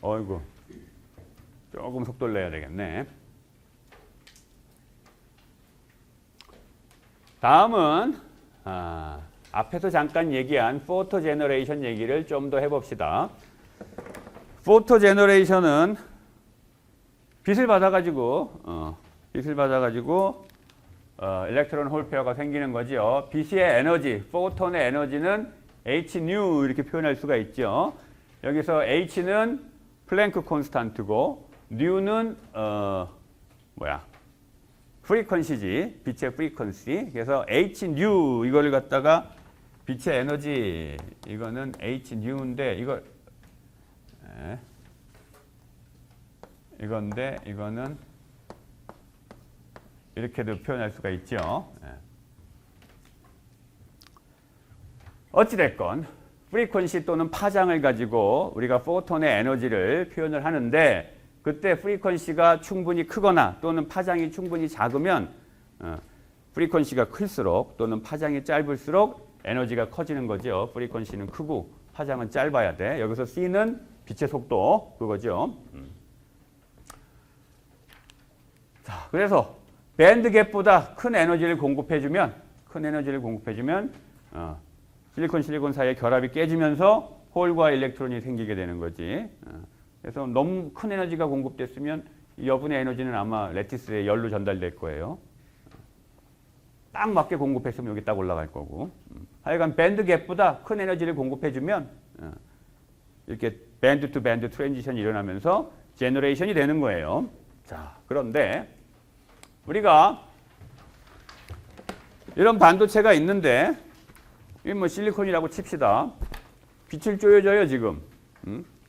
어이구, 조금 속도를 내야 되겠네. 다음은 앞에서 잠깐 얘기한 포토 제너레이션 얘기를 좀 더 해봅시다. 포토 제너레이션은 빛을 받아가지고 일렉트론 홀 페어가 생기는 거죠. 빛의 에너지, 포톤의 에너지는 h nu 이렇게 표현할 수가 있죠. 여기서 h는 플랭크 콘스탄트고 new는 프리퀀시지, 빛의 프리퀀시. 그래서 h nu 이걸 갖다가 빛의 에너지, 이거는 h new인데 이건데 이거는 이렇게도 표현할 수가 있죠. 어찌됐건 프리퀀시 또는 파장을 가지고 우리가 포톤의 에너지를 표현을 하는데, 그때 프리퀀시가 충분히 크거나 또는 파장이 충분히 작으면 프리퀀시가 클수록 또는 파장이 짧을수록 에너지가 커지는 거죠. 프리퀀시는 크고 파장은 짧아야 돼. 여기서 C는 빛의 속도, 그거죠. 자, 그래서 밴드 갭보다 큰 에너지를 공급해주면 실리콘 사이의 결합이 깨지면서 홀과 일렉트론이 생기게 되는 거지. 그래서 너무 큰 에너지가 공급됐으면 이 여분의 에너지는 아마 레티스에 열로 전달될 거예요. 딱 맞게 공급했으면 여기 딱 올라갈 거고. 하여간 밴드 갭보다 큰 에너지를 공급해주면 이렇게 밴드 투 밴드 트랜지션이 일어나면서 제너레이션이 되는 거예요. 자, 그런데 우리가 이런 반도체가 있는데 이 뭐 실리콘이라고 칩시다. 빛을 쪼여줘요 지금.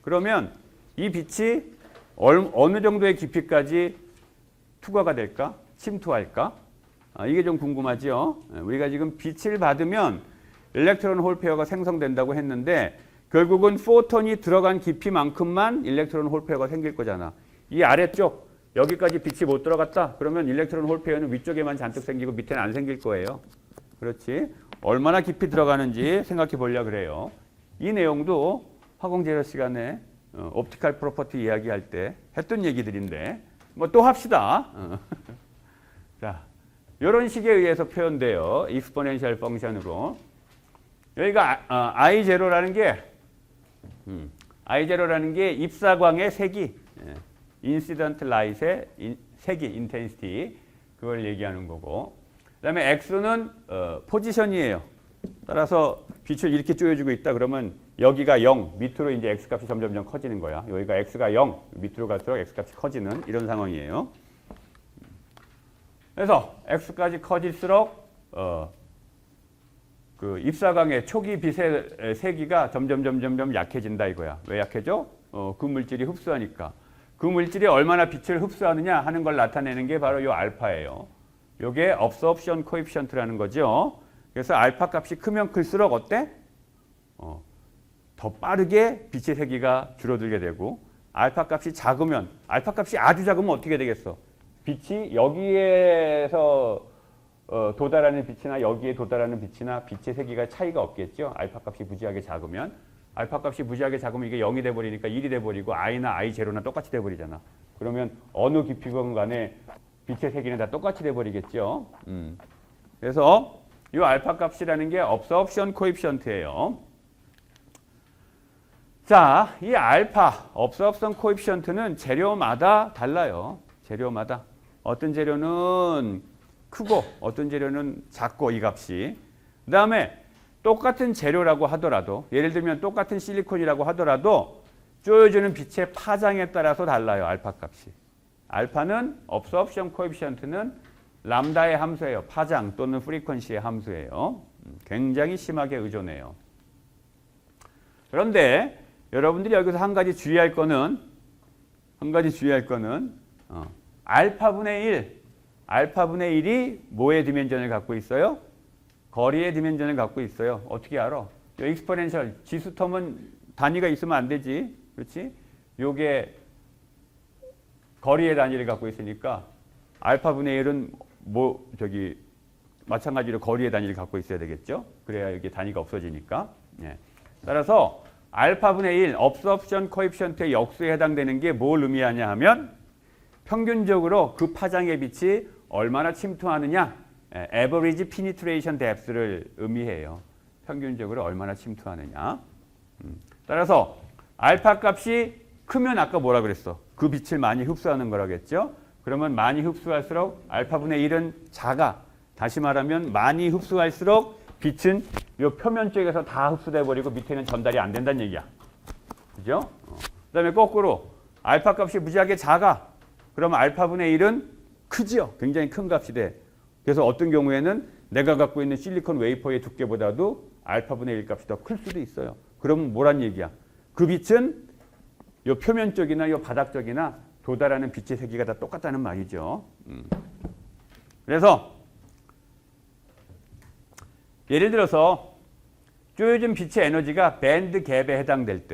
그러면 이 빛이 어느 정도의 깊이까지 투과가 될까? 침투할까? 이게 좀 궁금하죠. 우리가 지금 빛을 받으면 일렉트론 홀 페어가 생성된다고 했는데 결국은 포톤이 들어간 깊이만큼만 일렉트론 홀 페어가 생길 거잖아. 이 아래쪽 여기까지 빛이 못 들어갔다. 그러면 일렉트론 홀 페어는 위쪽에만 잔뜩 생기고 밑에는 안 생길 거예요. 그렇지? 얼마나 깊이 들어가는지 생각해 보려고 그래요. 이 내용도 화공제로 시간에 옵티컬 프로퍼티 이야기할 때 했던 얘기들인데 뭐 또 합시다. 자, 이런 식에 의해서 표현돼요. 익스포넨셜 펑션으로. 여기가 I0라는 게 입사광의 세기, 인시던트 라이트의 세기, 인텐시티 그걸 얘기하는 거고. 그다음에 X는 포지션이에요. 따라서 빛을 이렇게 쪼여주고 있다 그러면 여기가 0, 밑으로 이제 X 값이 점점 커지는 거야. 여기가 X가 0, 밑으로 갈수록 X 값이 커지는 이런 상황이에요. 그래서 X까지 커질수록 그 입사광의 초기 빛의 세기가 점점 약해진다 이거야. 왜 약해져? 그 물질이 흡수하니까. 그 물질이 얼마나 빛을 흡수하느냐 하는 걸 나타내는 게 바로 이 알파예요. 요게 absorption coefficient라는 거죠. 그래서 알파 값이 크면 클수록 어때? 더 빠르게 빛의 세기가 줄어들게 되고 알파 값이 작으면 알파 값이 아주 작으면 어떻게 되겠어? 빛이 여기에서 도달하는 빛이나 여기에 도달하는 빛이나 빛의 세기가 차이가 없겠죠. 알파 값이 무지하게 작으면 알파 값이 무지하게 작으면 이게 0이 돼버리니까 1이 돼버리고 I나 I0나 똑같이 돼버리잖아. 그러면 어느 깊이건 간에 빛의 세기는 다 똑같이 돼버리겠죠. 그래서 이 알파 값이라는 게 absorption coefficient예요. 자, 이 알파 absorption coefficient는 재료마다 달라요. 재료마다. 어떤 재료는 크고 어떤 재료는 작고 이 값이. 그 다음에 똑같은 재료라고 하더라도 예를 들면 똑같은 실리콘이라고 하더라도 쪼여주는 빛의 파장에 따라서 달라요. 알파 값이. 알파는 absorption coefficient는 람다의 함수예요. 파장 또는 프리퀀시의 함수예요. 굉장히 심하게 의존해요. 그런데 여러분들이 여기서 한 가지 주의할 거는 알파분의 1이 뭐의 디멘전을 갖고 있어요? 거리의 디멘전을 갖고 있어요. 어떻게 알아? 익스포넨셜 지수 텀은 단위가 있으면 안 되지. 그렇지? 요게 거리의 단위를 갖고 있으니까 알파분의 1은 마찬가지로 거리의 단위를 갖고 있어야 되겠죠. 그래야 이게 단위가 없어지니까. 예. 따라서 알파분의 1, absorption coefficient의 역수에 해당되는 게 뭘 의미하냐 하면 평균적으로 그 파장의 빛이 얼마나 침투하느냐, average penetration depth를 의미해요. 평균적으로 얼마나 침투하느냐. 따라서 알파 값이 크면 아까 뭐라 그랬어? 그 빛을 많이 흡수하는 거라겠죠. 그러면 많이 흡수할수록 알파분의 1은 작아. 다시 말하면 많이 흡수할수록 빛은 이 표면 쪽에서 다 흡수돼 버리고 밑에는 전달이 안 된다는 얘기야. 그죠? 그다음에 거꾸로 알파 값이 무지하게 작아. 그러면 알파분의 1은 크지요. 굉장히 큰 값이 돼. 그래서 어떤 경우에는 내가 갖고 있는 실리콘 웨이퍼의 두께보다도 알파분의 1 값이 더 클 수도 있어요. 그러면 뭐란 얘기야? 그 빛은 이 표면 쪽이나 이 바닥 쪽이나 도달하는 빛의 세기가 다 똑같다는 말이죠. 그래서 예를 들어서 쪼여진 빛의 에너지가 밴드 갭에 해당될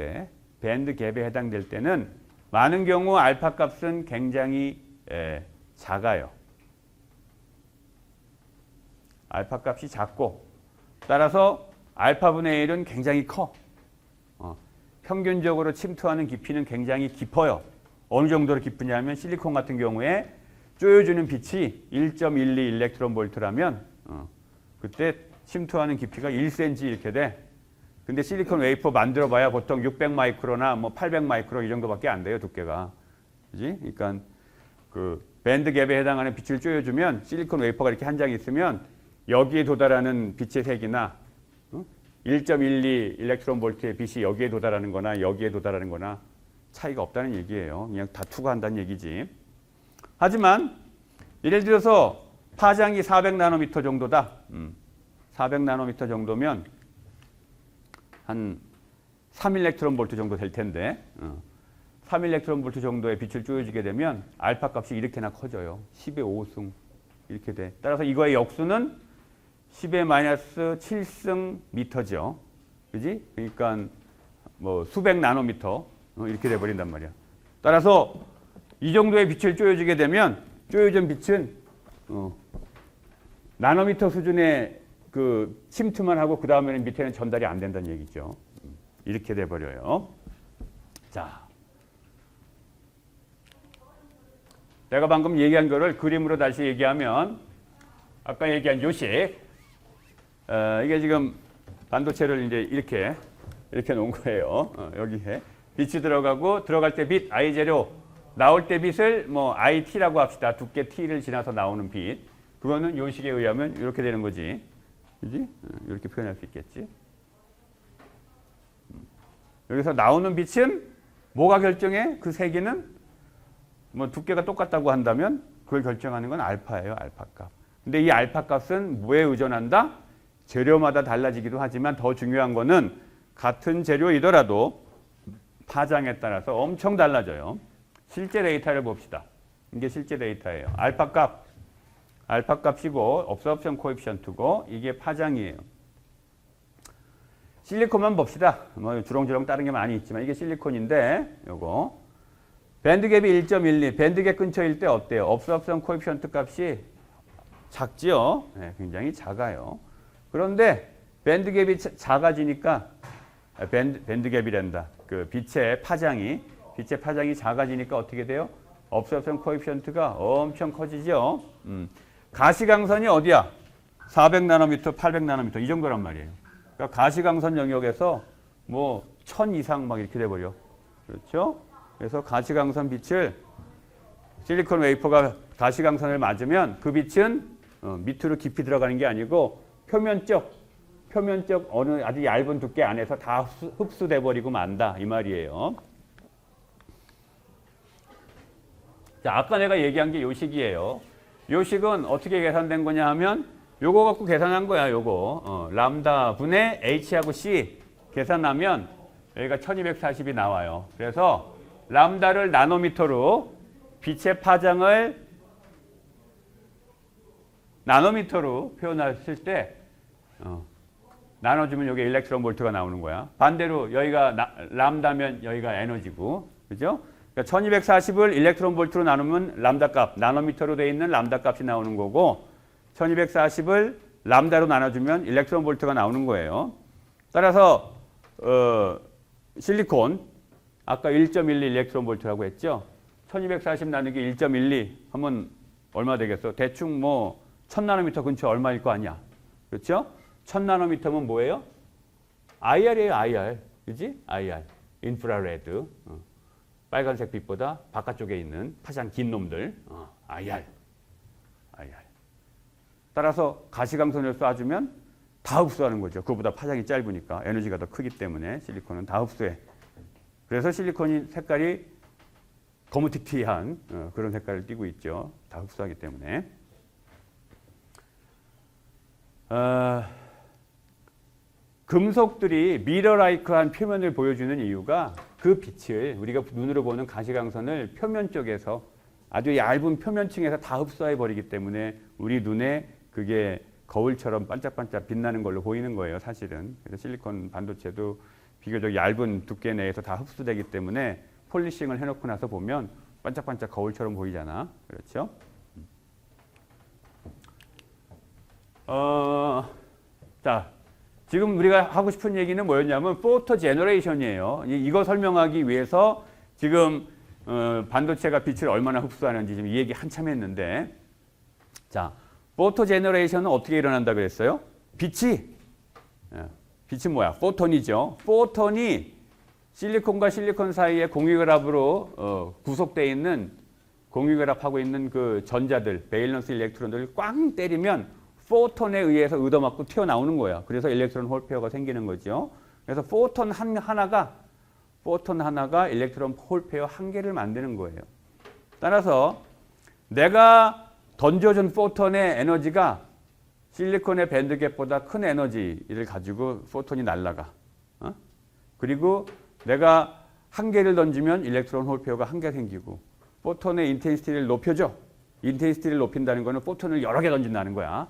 때는 많은 경우 알파 값은 굉장히 작아요. 알파 값이 작고 따라서 알파분의 1은 굉장히 커. 평균적으로 침투하는 깊이는 굉장히 깊어요. 어느 정도로 깊으냐 하면 실리콘 같은 경우에 쪼여주는 빛이 1.12 일렉트론 볼트라면 그때 침투하는 깊이가 1cm 이렇게 돼. 근데 실리콘 웨이퍼 만들어 봐야 보통 600 마이크로나 뭐 800 마이크로 이 정도밖에 안 돼요, 두께가. 그지? 그러니까 그 밴드 갭에 해당하는 빛을 쪼여주면 실리콘 웨이퍼가 이렇게 한 장 있으면 여기에 도달하는 빛의 색이나 1.12 일렉트론 볼트의 빛이 여기에 도달하는 거나 여기에 도달하는 거나 차이가 없다는 얘기예요. 그냥 다 투과한다는 얘기지. 하지만 예를 들어서 파장이 400나노미터 정도다. 400나노미터 정도면 한 3일렉트론 볼트 정도 될 텐데 3일렉트론 볼트 정도의 빛을 쪼여주게 되면 알파 값이 이렇게나 커져요. 10의 5승 이렇게 돼. 따라서 이거의 역수는 10의 마이너스 7승 미터죠. 그지? 그러니까 뭐 수백 나노미터 이렇게 돼버린단 말이야. 따라서 이 정도의 빛을 쪼여주게 되면 쪼여진 빛은 나노미터 수준의 그 침투만 하고 그 다음에는 밑에는 전달이 안 된다는 얘기죠. 이렇게 돼버려요. 자, 내가 방금 얘기한 거를 그림으로 다시 얘기하면 아까 얘기한 요식 이게 지금 반도체를 이제 이렇게 놓은 거예요. 여기에 빛이 들어가고 들어갈 때 빛 I 재료 나올 때 빛을 뭐 IT라고 합시다. 두께 T를 지나서 나오는 빛. 그거는 요식에 의하면 이렇게 되는 거지. 그지? 이렇게 표현할 수 있겠지. 여기서 나오는 빛은 뭐가 결정해? 그 세기는 뭐 두께가 똑같다고 한다면 그걸 결정하는 건 알파예요. 알파 값. 근데 이 알파 값은 뭐에 의존한다? 재료마다 달라지기도 하지만 더 중요한 거는 같은 재료이더라도 파장에 따라서 엄청 달라져요. 실제 데이터를 봅시다. 이게 실제 데이터예요. 알파 값이고 업소럽션 코에피션트고 이게 파장이에요. 실리콘만 봅시다. 뭐 주렁주렁 다른 게 많이 있지만 이게 실리콘인데 요거 밴드갭이 1.12 밴드갭 근처일 때 어때요? 업소럽션 코에피션트 값이 작지요. 네, 굉장히 작아요. 그런데 밴드갭이 작아지니까 밴드갭이란다. 그 빛의 파장이 작아지니까 어떻게 돼요? 업소럽션 코에피션트가 엄청 커지죠. 가시광선이 어디야? 400나노미터, 800나노미터 이 정도란 말이에요. 그러니까 가시광선 영역에서 뭐 1000 이상 막 이렇게 돼버려. 그렇죠? 그래서 가시광선 빛을 실리콘 웨이퍼가 가시광선을 맞으면 그 빛은 밑으로 깊이 들어가는 게 아니고 표면적 어느 아주 얇은 두께 안에서 다 흡수돼 버리고 만다 이 말이에요. 자, 아까 내가 얘기한 게 요식이에요. 요식은 어떻게 계산된 거냐 하면 요거 갖고 계산한 거야. 요거 람다 분의 H하고 C 계산하면 여기가 1240이 나와요. 그래서 람다를 나노미터로 빛의 파장을 나노미터로 표현했을 때 나눠주면 여기 일렉트론 볼트가 나오는 거야. 반대로 여기가 람다면 여기가 에너지고, 그죠? 그러니까 1240을 일렉트론 볼트로 나누면 람다 값, 나노미터로 되어 있는 람다 값이 나오는 거고 1240을 람다로 나눠주면 일렉트론 볼트가 나오는 거예요. 따라서 실리콘 아까 1.12 일렉트론 볼트라고 했죠. 1240 나누기 1.12 하면 얼마 되겠어? 대충 뭐 1000나노미터 근처 얼마일 거 아니야. 그렇죠? 1000나노미터면 뭐예요? IR이에요, IR. 그지? IR. 인프라레드. 빨간색 빛보다 바깥쪽에 있는 파장 긴 놈들. IR. IR. 따라서 가시광선을 쏴주면 다 흡수하는 거죠. 그거보다 파장이 짧으니까 에너지가 더 크기 때문에 실리콘은 다 흡수해. 그래서 실리콘이 색깔이 거무튀튀한 그런 색깔을 띠고 있죠. 다 흡수하기 때문에. 금속들이 미러라이크한 표면을 보여주는 이유가 그 빛을 우리가 눈으로 보는 가시광선을 표면 쪽에서 아주 얇은 표면층에서 다 흡수해 버리기 때문에 우리 눈에 그게 거울처럼 반짝반짝 빛나는 걸로 보이는 거예요, 사실은. 그래서 실리콘 반도체도 비교적 얇은 두께 내에서 다 흡수되기 때문에 폴리싱을 해놓고 나서 보면 반짝반짝 거울처럼 보이잖아. 그렇죠? 자, 지금 우리가 하고 싶은 얘기는 뭐였냐면 포토 제너레이션이에요. 이거 설명하기 위해서 지금 반도체가 빛을 얼마나 흡수하는지 지금 이 얘기 한참 했는데, 자, 포토 제너레이션은 어떻게 일어난다 그랬어요? 빛이 뭐야? 포톤이죠. 포톤이 실리콘과 실리콘 사이에 공유결합으로 구속되어 있는 공유결합하고 있는 그 전자들, 베일런스 일렉트론들을 꽝 때리면 포톤에 의해서 얻어맞고 튀어나오는 거야. 그래서 일렉트론 홀 페어가 생기는 거죠. 그래서 포톤 하나가 일렉트론 홀 페어 한 개를 만드는 거예요. 따라서 내가 던져준 포톤의 에너지가 실리콘의 밴드갭보다 큰 에너지를 가지고 포톤이 날아가. 그리고 내가 한 개를 던지면 일렉트론 홀 페어가 한 개 생기고 포톤의 인텐시티를 높여줘. 인텐시티를 높인다는 거는 포톤을 여러 개 던진다는 거야.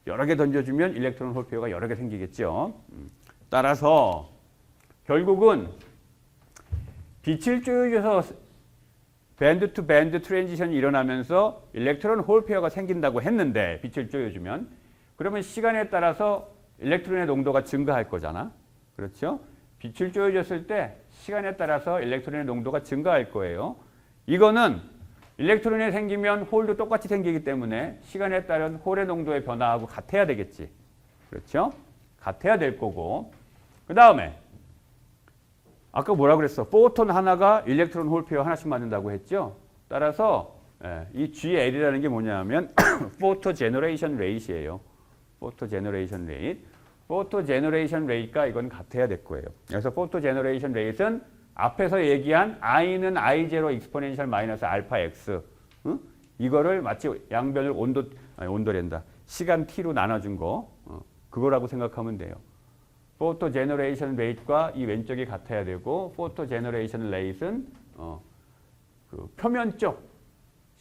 여러 개 던져주면 일렉트론 홀 페어가 여러 개 생기겠죠. 따라서 결국은 빛을 쪼여줘서 밴드 투 밴드 트랜지션이 일어나면서 일렉트론 홀 페어가 생긴다고 했는데 빛을 쪼여주면 그러면 시간에 따라서 일렉트론의 농도가 증가할 거잖아. 그렇죠? 빛을 쪼여줬을 때 시간에 따라서 일렉트론의 농도가 증가할 거예요. 이거는 일렉트론이 생기면 홀도 똑같이 생기기 때문에 시간에 따른 홀의 농도의 변화하고 같아야 되겠지. 그렇죠? 같아야 될 거고. 그 다음에 아까 뭐라 그랬어? 포톤 하나가 일렉트론 홀 페어 하나씩 만든다고 했죠? 따라서 이 GL이라는 게 뭐냐면 포토 제너레이션 레이트예요. 포토 제너레이션 레이트. 포토 제너레이션 레이트가 이건 같아야 될 거예요. 그래서 포토 제너레이션 레이트는 앞에서 얘기한 i는 i0 익스포넨셜 마이너스 알파 x 이거를 마치 양변을 온도랜다. 시간 t로 나눠준 거 그거라고 생각하면 돼요. 포토 제너레이션 레이트과 이 왼쪽이 같아야 되고 포토 제너레이션 레이트는 그 표면 쪽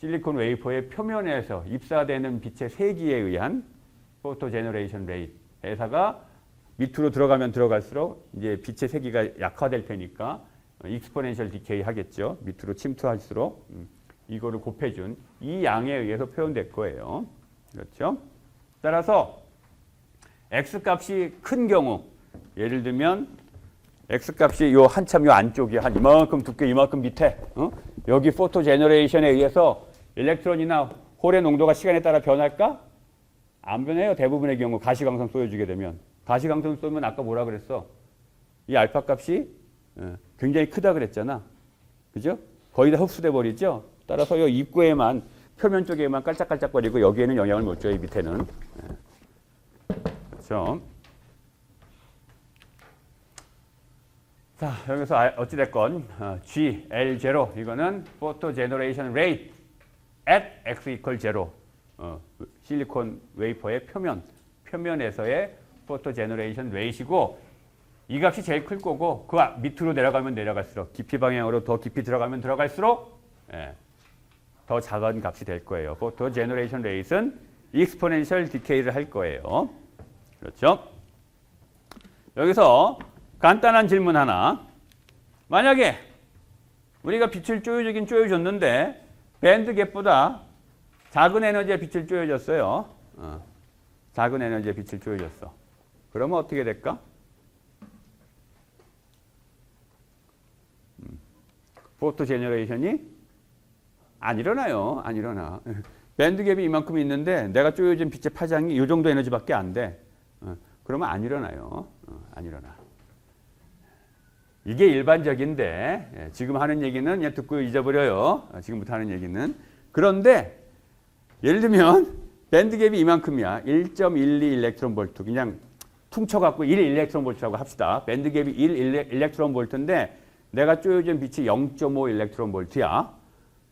실리콘 웨이퍼의 표면에서 입사되는 빛의 세기에 의한 포토 제너레이션 레이트 회사가 밑으로 들어가면 들어갈수록 이제 빛의 세기가 약화될 테니까 익스포넨셜 디케이 하겠죠. 밑으로 침투할수록 이거를 곱해준 이 양에 의해서 표현될 거예요. 그렇죠? 따라서 x 값이 큰 경우 예를 들면 x 값이 요 한참 요 안쪽에 한 이만큼 두께 이만큼 밑에 여기 포토 제너레이션에 의해서 일렉트론이나 홀의 농도가 시간에 따라 변할까? 안 변해요. 대부분의 경우 가시광선 쏘여주게 되면. 가시광선 쏘면 아까 뭐라 그랬어? 이 알파 값이 굉장히 크다 그랬잖아. 그죠? 거의 다 흡수돼 버리죠? 따라서 이 입구에만 표면 쪽에만 깔짝깔짝거리고 여기에는 영향을 못 줘요. 이 밑에는. 그렇죠? 자, 여기서 어찌됐건 G, L0 이거는 Photo Generation Rate at X equal 0 실리콘 웨이퍼의 표면에서의 Photo Generation Rate이고 이 값이 제일 클 거고 그 밑으로 내려가면 내려갈수록 깊이 방향으로 더 깊이 들어가면 들어갈수록 더 작은 값이 될 거예요. Photo Generation Rate는 Exponential Decay를 할 거예요. 그렇죠? 여기서 간단한 질문 하나. 만약에 우리가 빛을 쪼여주긴 쪼여줬는데 밴드 갭보다 작은 에너지의 빛을 쪼여줬어요. 작은 에너지의 빛을 쪼여줬어. 그러면 어떻게 될까? 포토 제너레이션이 안 일어나요. 안 일어나. 밴드 갭이 이만큼 있는데 내가 쪼여준 빛의 파장이 이 정도 에너지밖에 안 돼. 그러면 안 일어나요. 안 일어나. 이게 일반적인데 지금 하는 얘기는 그냥 듣고 잊어버려요. 지금부터 하는 얘기는. 그런데 예를 들면 밴드갭이 이만큼이야. 1.12 일렉트론 볼트. 그냥 퉁쳐갖고 1 일렉트론 볼트라고 합시다. 밴드갭이 1 일렉트론 볼트인데 내가 쪼여진 빛이 0.5 일렉트론 볼트야.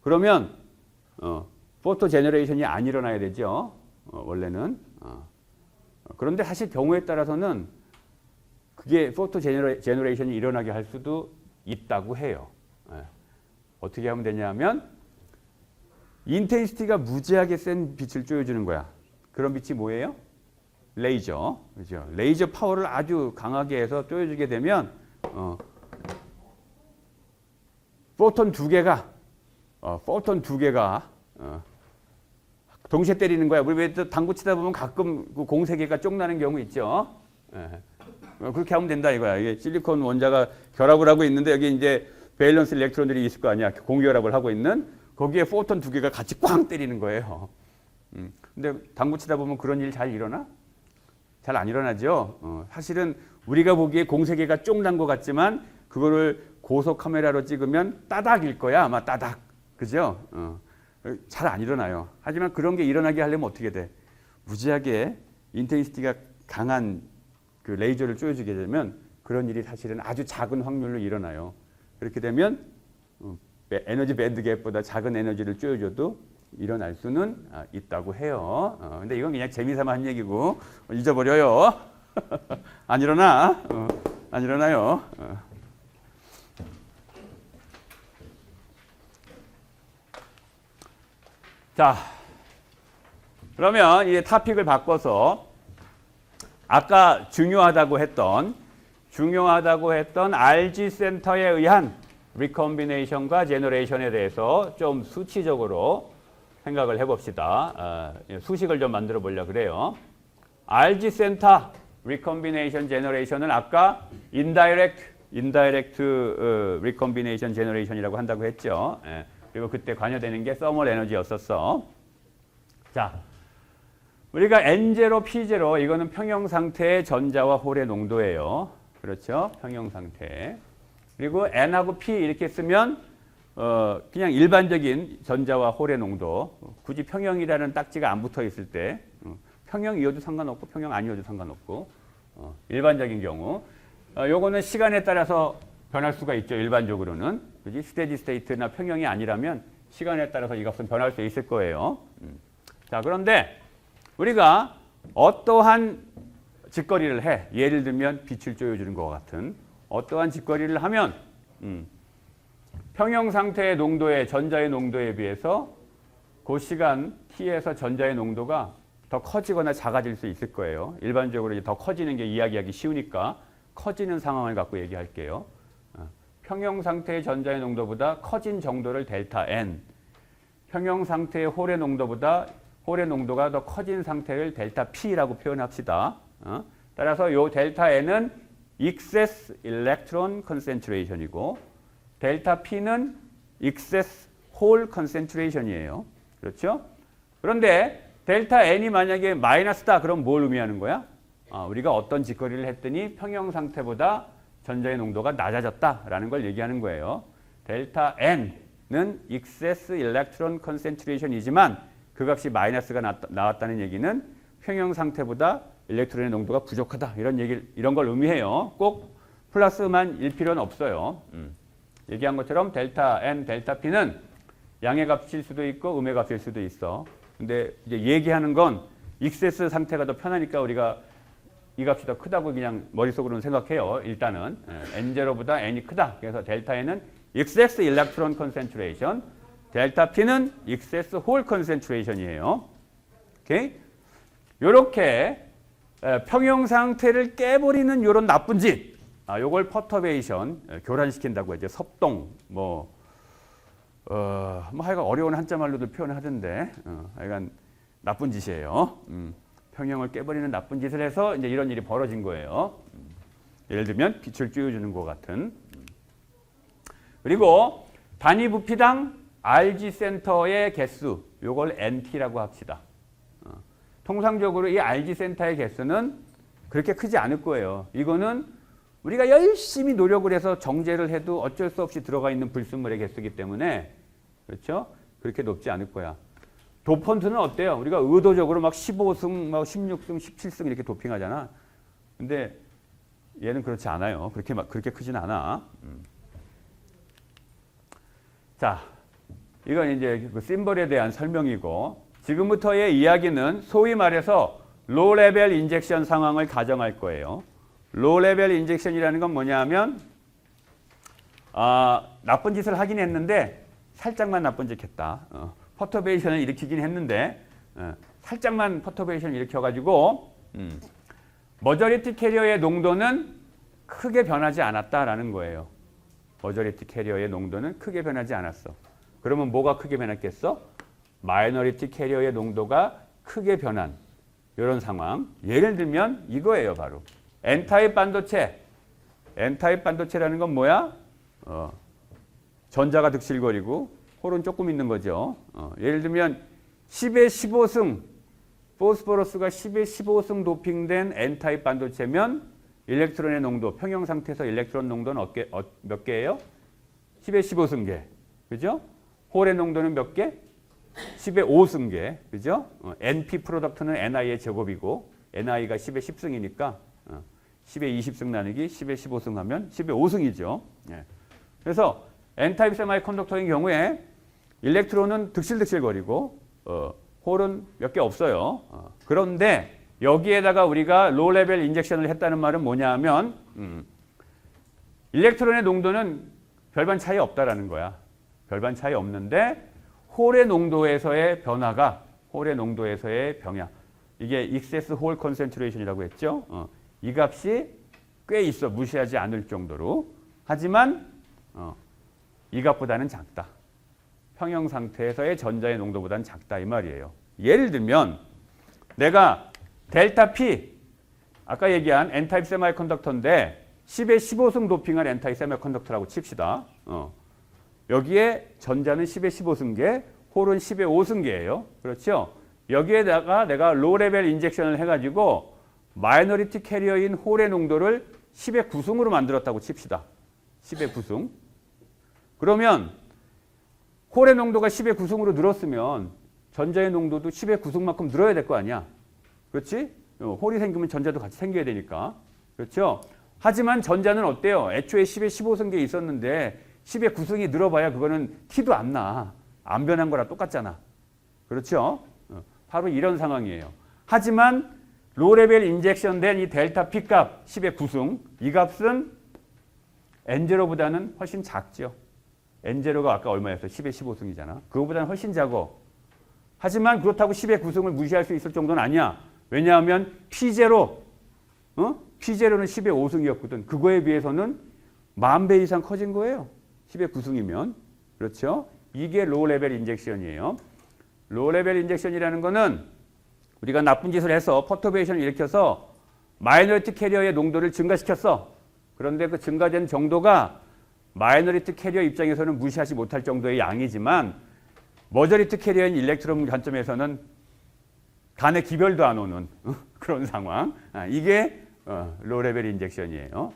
그러면 포토 제너레이션이 안 일어나야 되죠. 원래는. 그런데 사실 경우에 따라서는 그게 포토 제너레이션이 일어나게 할 수도 있다고 해요. 어떻게 하면 되냐면 인텐시티가 무지하게 센 빛을 쪼여주는 거야. 그런 빛이 뭐예요? 레이저. 그죠? 레이저 파워를 아주 강하게 해서 쪼여주게 되면 포톤 두 개가 동시에 때리는 거야. 우리 왜 당구 치다 보면 가끔 그 공세개가 쪽 나는 경우 있죠. 그렇게 하면 된다 이거야. 이게 실리콘 원자가 결합을 하고 있는데 여기 이제 밸런스 일렉트론들이 있을 거 아니야. 공결합을 하고 있는 거기에 포톤 두 개가 같이 꽝 때리는 거예요. 근데 당구 치다 보면 그런 일 잘 일어나? 잘 안 일어나죠. 사실은 우리가 보기에 공세개가 쪽 난 것 같지만 그거를 고속 카메라로 찍으면 따닥일 거야. 아마 따닥. 그죠? 잘 안 일어나요. 하지만 그런 게 일어나게 하려면 어떻게 돼? 무지하게 인텐시티가 강한 그 레이저를 쪼여주게 되면 그런 일이 사실은 아주 작은 확률로 일어나요. 그렇게 되면 에너지 밴드 갭보다 작은 에너지를 쪼여줘도 일어날 수는 있다고 해요. 근데 이건 그냥 재미삼아 한 얘기고 잊어버려요. 안 일어나. 안 일어나요. 자, 그러면 이제 토픽을 바꿔서 아까 중요하다고 했던 RG 센터에 의한 리컴비네이션과 제너레이션에 대해서 좀 수치적으로 생각을 해봅시다. 수식을 좀 만들어 보려고 그래요. RG 센터 리컴비네이션 제너레이션은 아까 인다이렉트 리컴비네이션 제너레이션이라고 한다고 했죠. 그리고 그때 관여되는 게 서멀 에너지였었어. 자, 우리가 N0, P0 이거는 평형 상태의 전자와 홀의 농도예요. 그렇죠? 평형 상태. 그리고 N하고 P 이렇게 쓰면 그냥 일반적인 전자와 홀의 농도. 굳이 평형이라는 딱지가 안 붙어 있을 때 평형이어도 상관없고 평형 아니어도 상관없고 일반적인 경우 요거는 시간에 따라서 변할 수가 있죠. 일반적으로는. 그지? 스테디 스테이트나 평형이 아니라면 시간에 따라서 이 값은 변할 수 있을 거예요. 자, 그런데 우리가 어떠한 짓거리를 해. 예를 들면 빛을 쪼여주는 것 같은 어떠한 짓거리를 하면 평형 상태의 농도의 전자의 농도에 비해서 그 시간 t에서 전자의 농도가 더 커지거나 작아질 수 있을 거예요. 일반적으로 더 커지는 게 이야기하기 쉬우니까 커지는 상황을 갖고 얘기할게요. 평형 상태의 전자의 농도보다 커진 정도를 델타 N, 평형 상태의 홀의 농도보다 홀의 농도가 더 커진 상태를 델타 P라고 표현합시다. 따라서 이 델타 N은 excess electron concentration이고 델타 P는 excess hole concentration이에요. 그렇죠? 그런데 델타 N이 만약에 마이너스다 그럼 뭘 의미하는 거야? 우리가 어떤 짓거리를 했더니 평형 상태보다 전자의 농도가 낮아졌다라는 걸 얘기하는 거예요. 델타 N는 excess electron concentration이지만 그 값이 마이너스가 나왔다는 얘기는 평형 상태보다 일렉트론의 농도가 부족하다 이런 걸 의미해요. 꼭 플러스만 일 필요는 없어요. 얘기한 것처럼 델타 N, 델타 P는 양의 값일 수도 있고 음의 값일 수도 있어. 근데 이제 얘기하는 건 익세스 상태가 더 편하니까 우리가 이 값이 더 크다고 그냥 머릿속으로는 생각해요. 일단은 N0보다 N이 크다. 그래서 델타 N은 excess electron concentration, 델타 P는 excess hole concentration이에요. 오케이? 요렇게 평형 상태를 깨버리는 요런 나쁜 짓. 요걸 퍼터베이션, 교란시킨다고 하죠. 섭동, 뭐 하여간 어려운 한자말로도 표현을 하던데, 하여간 나쁜 짓이에요. 평형을 깨버리는 나쁜 짓을 해서 이제 이런 일이 벌어진 거예요. 예를 들면 빛을 쬐어주는 것 같은. 그리고 단위 부피당 RG 센터의 개수, 요걸 NT라고 합시다. 통상적으로 이 RG 센터의 개수는 그렇게 크지 않을 거예요. 이거는 우리가 열심히 노력을 해서 정제를 해도 어쩔 수 없이 들어가 있는 불순물의 개수이기 때문에 그렇죠? 그렇게 높지 않을 거야. 도펀트는 어때요? 우리가 의도적으로 막 15승, 막 16승, 17승 이렇게 도핑하잖아. 근데 얘는 그렇지 않아요. 그렇게 크진 않아. 자, 이건 이제 그 심벌에 대한 설명이고 지금부터의 이야기는 소위 말해서 로우 레벨 인젝션 상황을 가정할 거예요. 로우 레벨 인젝션이라는 건 뭐냐 하면 나쁜 짓을 하긴 했는데 살짝만 나쁜 짓 했다. 퍼터베이션을 일으키긴 했는데 살짝만 퍼터베이션을 일으켜가지고 머저리티 캐리어의 농도는 크게 변하지 않았다라는 거예요. 머저리티 캐리어의 농도는 크게 변하지 않았어. 그러면 뭐가 크게 변했겠어? 마이너리티 캐리어의 농도가 크게 변한 이런 상황. 예를 들면 이거예요, 바로. N타입 반도체. N타입 반도체라는 건 뭐야? 전자가 득실거리고 홀은 조금 있는 거죠. 예를 들면 10의 15승, 포스포러스가 10의 15승 도핑된 N타입 반도체면 일렉트론의 농도, 평형 상태에서 일렉트론 농도는 몇 개예요? 10의 15승계. 그죠? 홀의 농도는 몇 개? 10의 5승계, 그죠? NP 프로덕트는 NI의 제곱이고 NI가 10의 10승이니까 10의 20승 나누기 10의 15승 하면 10의 5승이죠. 예. 그래서 N타입 세마이컨덕터인 경우에 일렉트론은 득실득실거리고 홀은 몇 개 없어요. 그런데 여기에다가 우리가 로우 레벨 인젝션을 했다는 말은 뭐냐 하면 일렉트론의 농도는 별반 차이 없다라는 거야. 별반 차이 없는데 홀의 농도에서의 변화가 이게 excess 홀 concentration이라고 했죠. 이 값이 꽤 있어. 무시하지 않을 정도로. 하지만 이 값보다는 작다. 평형 상태에서의 전자의 농도보다는 작다 이 말이에요. 예를 들면 내가 델타 P 아까 얘기한 N타입 세마이컨덕터인데 10의 15승 도핑한 N타입 세마이컨덕터라고 칩시다. 여기에 전자는 10의 15승계, 홀은 10의 5승계예요. 그렇죠? 여기에다가 내가 로우 레벨 인젝션을 해가지고 마이너리티 캐리어인 홀의 농도를 10의 9승으로 만들었다고 칩시다. 10의 9승. 그러면 홀의 농도가 10의 9승으로 늘었으면 전자의 농도도 10의 9승만큼 늘어야 될 거 아니야. 그렇지? 홀이 생기면 전자도 같이 생겨야 되니까. 그렇죠? 하지만 전자는 어때요? 애초에 10의 15승계에 있었는데 10의 9승이 늘어봐야 그거는 티도 안 나. 안 변한 거랑 똑같잖아. 그렇죠? 바로 이런 상황이에요. 하지만 로레벨 인젝션 된 이 델타 P 값 10의 9승 이 값은 N0보다는 훨씬 작죠. N0가 아까 얼마였어? 10의 15승이잖아. 그거보다는 훨씬 작어. 하지만 그렇다고 10의 9승을 무시할 수 있을 정도는 아니야. 왜냐하면 P0, P0는 10의 5승이었거든. 그거에 비해서는 10,000배 이상 커진 거예요. 10의 9승이면. 그렇죠? 이게 로우 레벨 인젝션이에요. 로우 레벨 인젝션이라는 거는 우리가 나쁜 짓을 해서 퍼터베이션을 일으켜서 마이너리티 캐리어의 농도를 증가시켰어. 그런데 그 증가된 정도가 마이너리티 캐리어 입장에서는 무시하지 못할 정도의 양이지만 머저리티 캐리어인 일렉트론 관점에서는 간에 기별도 안 오는 그런 상황. 이게 로우 레벨 인젝션이에요.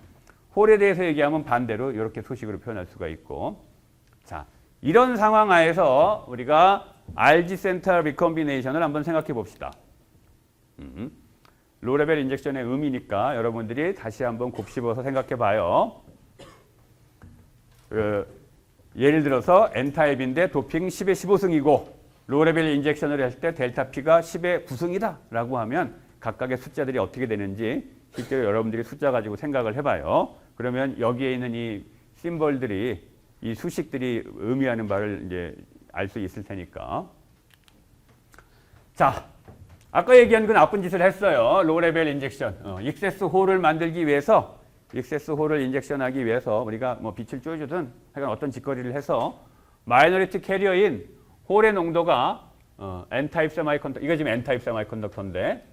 홀에 대해서 얘기하면 반대로 이렇게 소식으로 표현할 수가 있고. 자, 이런 상황 하에서 우리가 RG 센터 리컴비네이션을 한번 생각해 봅시다. 로우 레벨 인젝션의 의미니까 여러분들이 다시 한번 곱씹어서 생각해 봐요. 예를 들어서 N타입인데 도핑 10의 15승이고 로우 레벨 인젝션을 했을 때 델타 P가 10의 9승이다 라고 하면 각각의 숫자들이 어떻게 되는지 실제로 여러분들이 숫자 가지고 생각을 해봐요. 그러면 여기에 있는 이 심벌들이 이 수식들이 의미하는 바를 이제 알 수 있을 테니까. 자, 아까 얘기한 그 나쁜 짓을 했어요. 로우 레벨 인젝션. 익세스 홀을 만들기 위해서, 익세스 홀을 인젝션하기 위해서 우리가 뭐 빛을 쪼여주든 하여간 어떤 짓거리를 해서 마이너리티 캐리어인 홀의 농도가 N타입 세마이컨덕터, 이거 지금 N타입 세마이컨덕터인데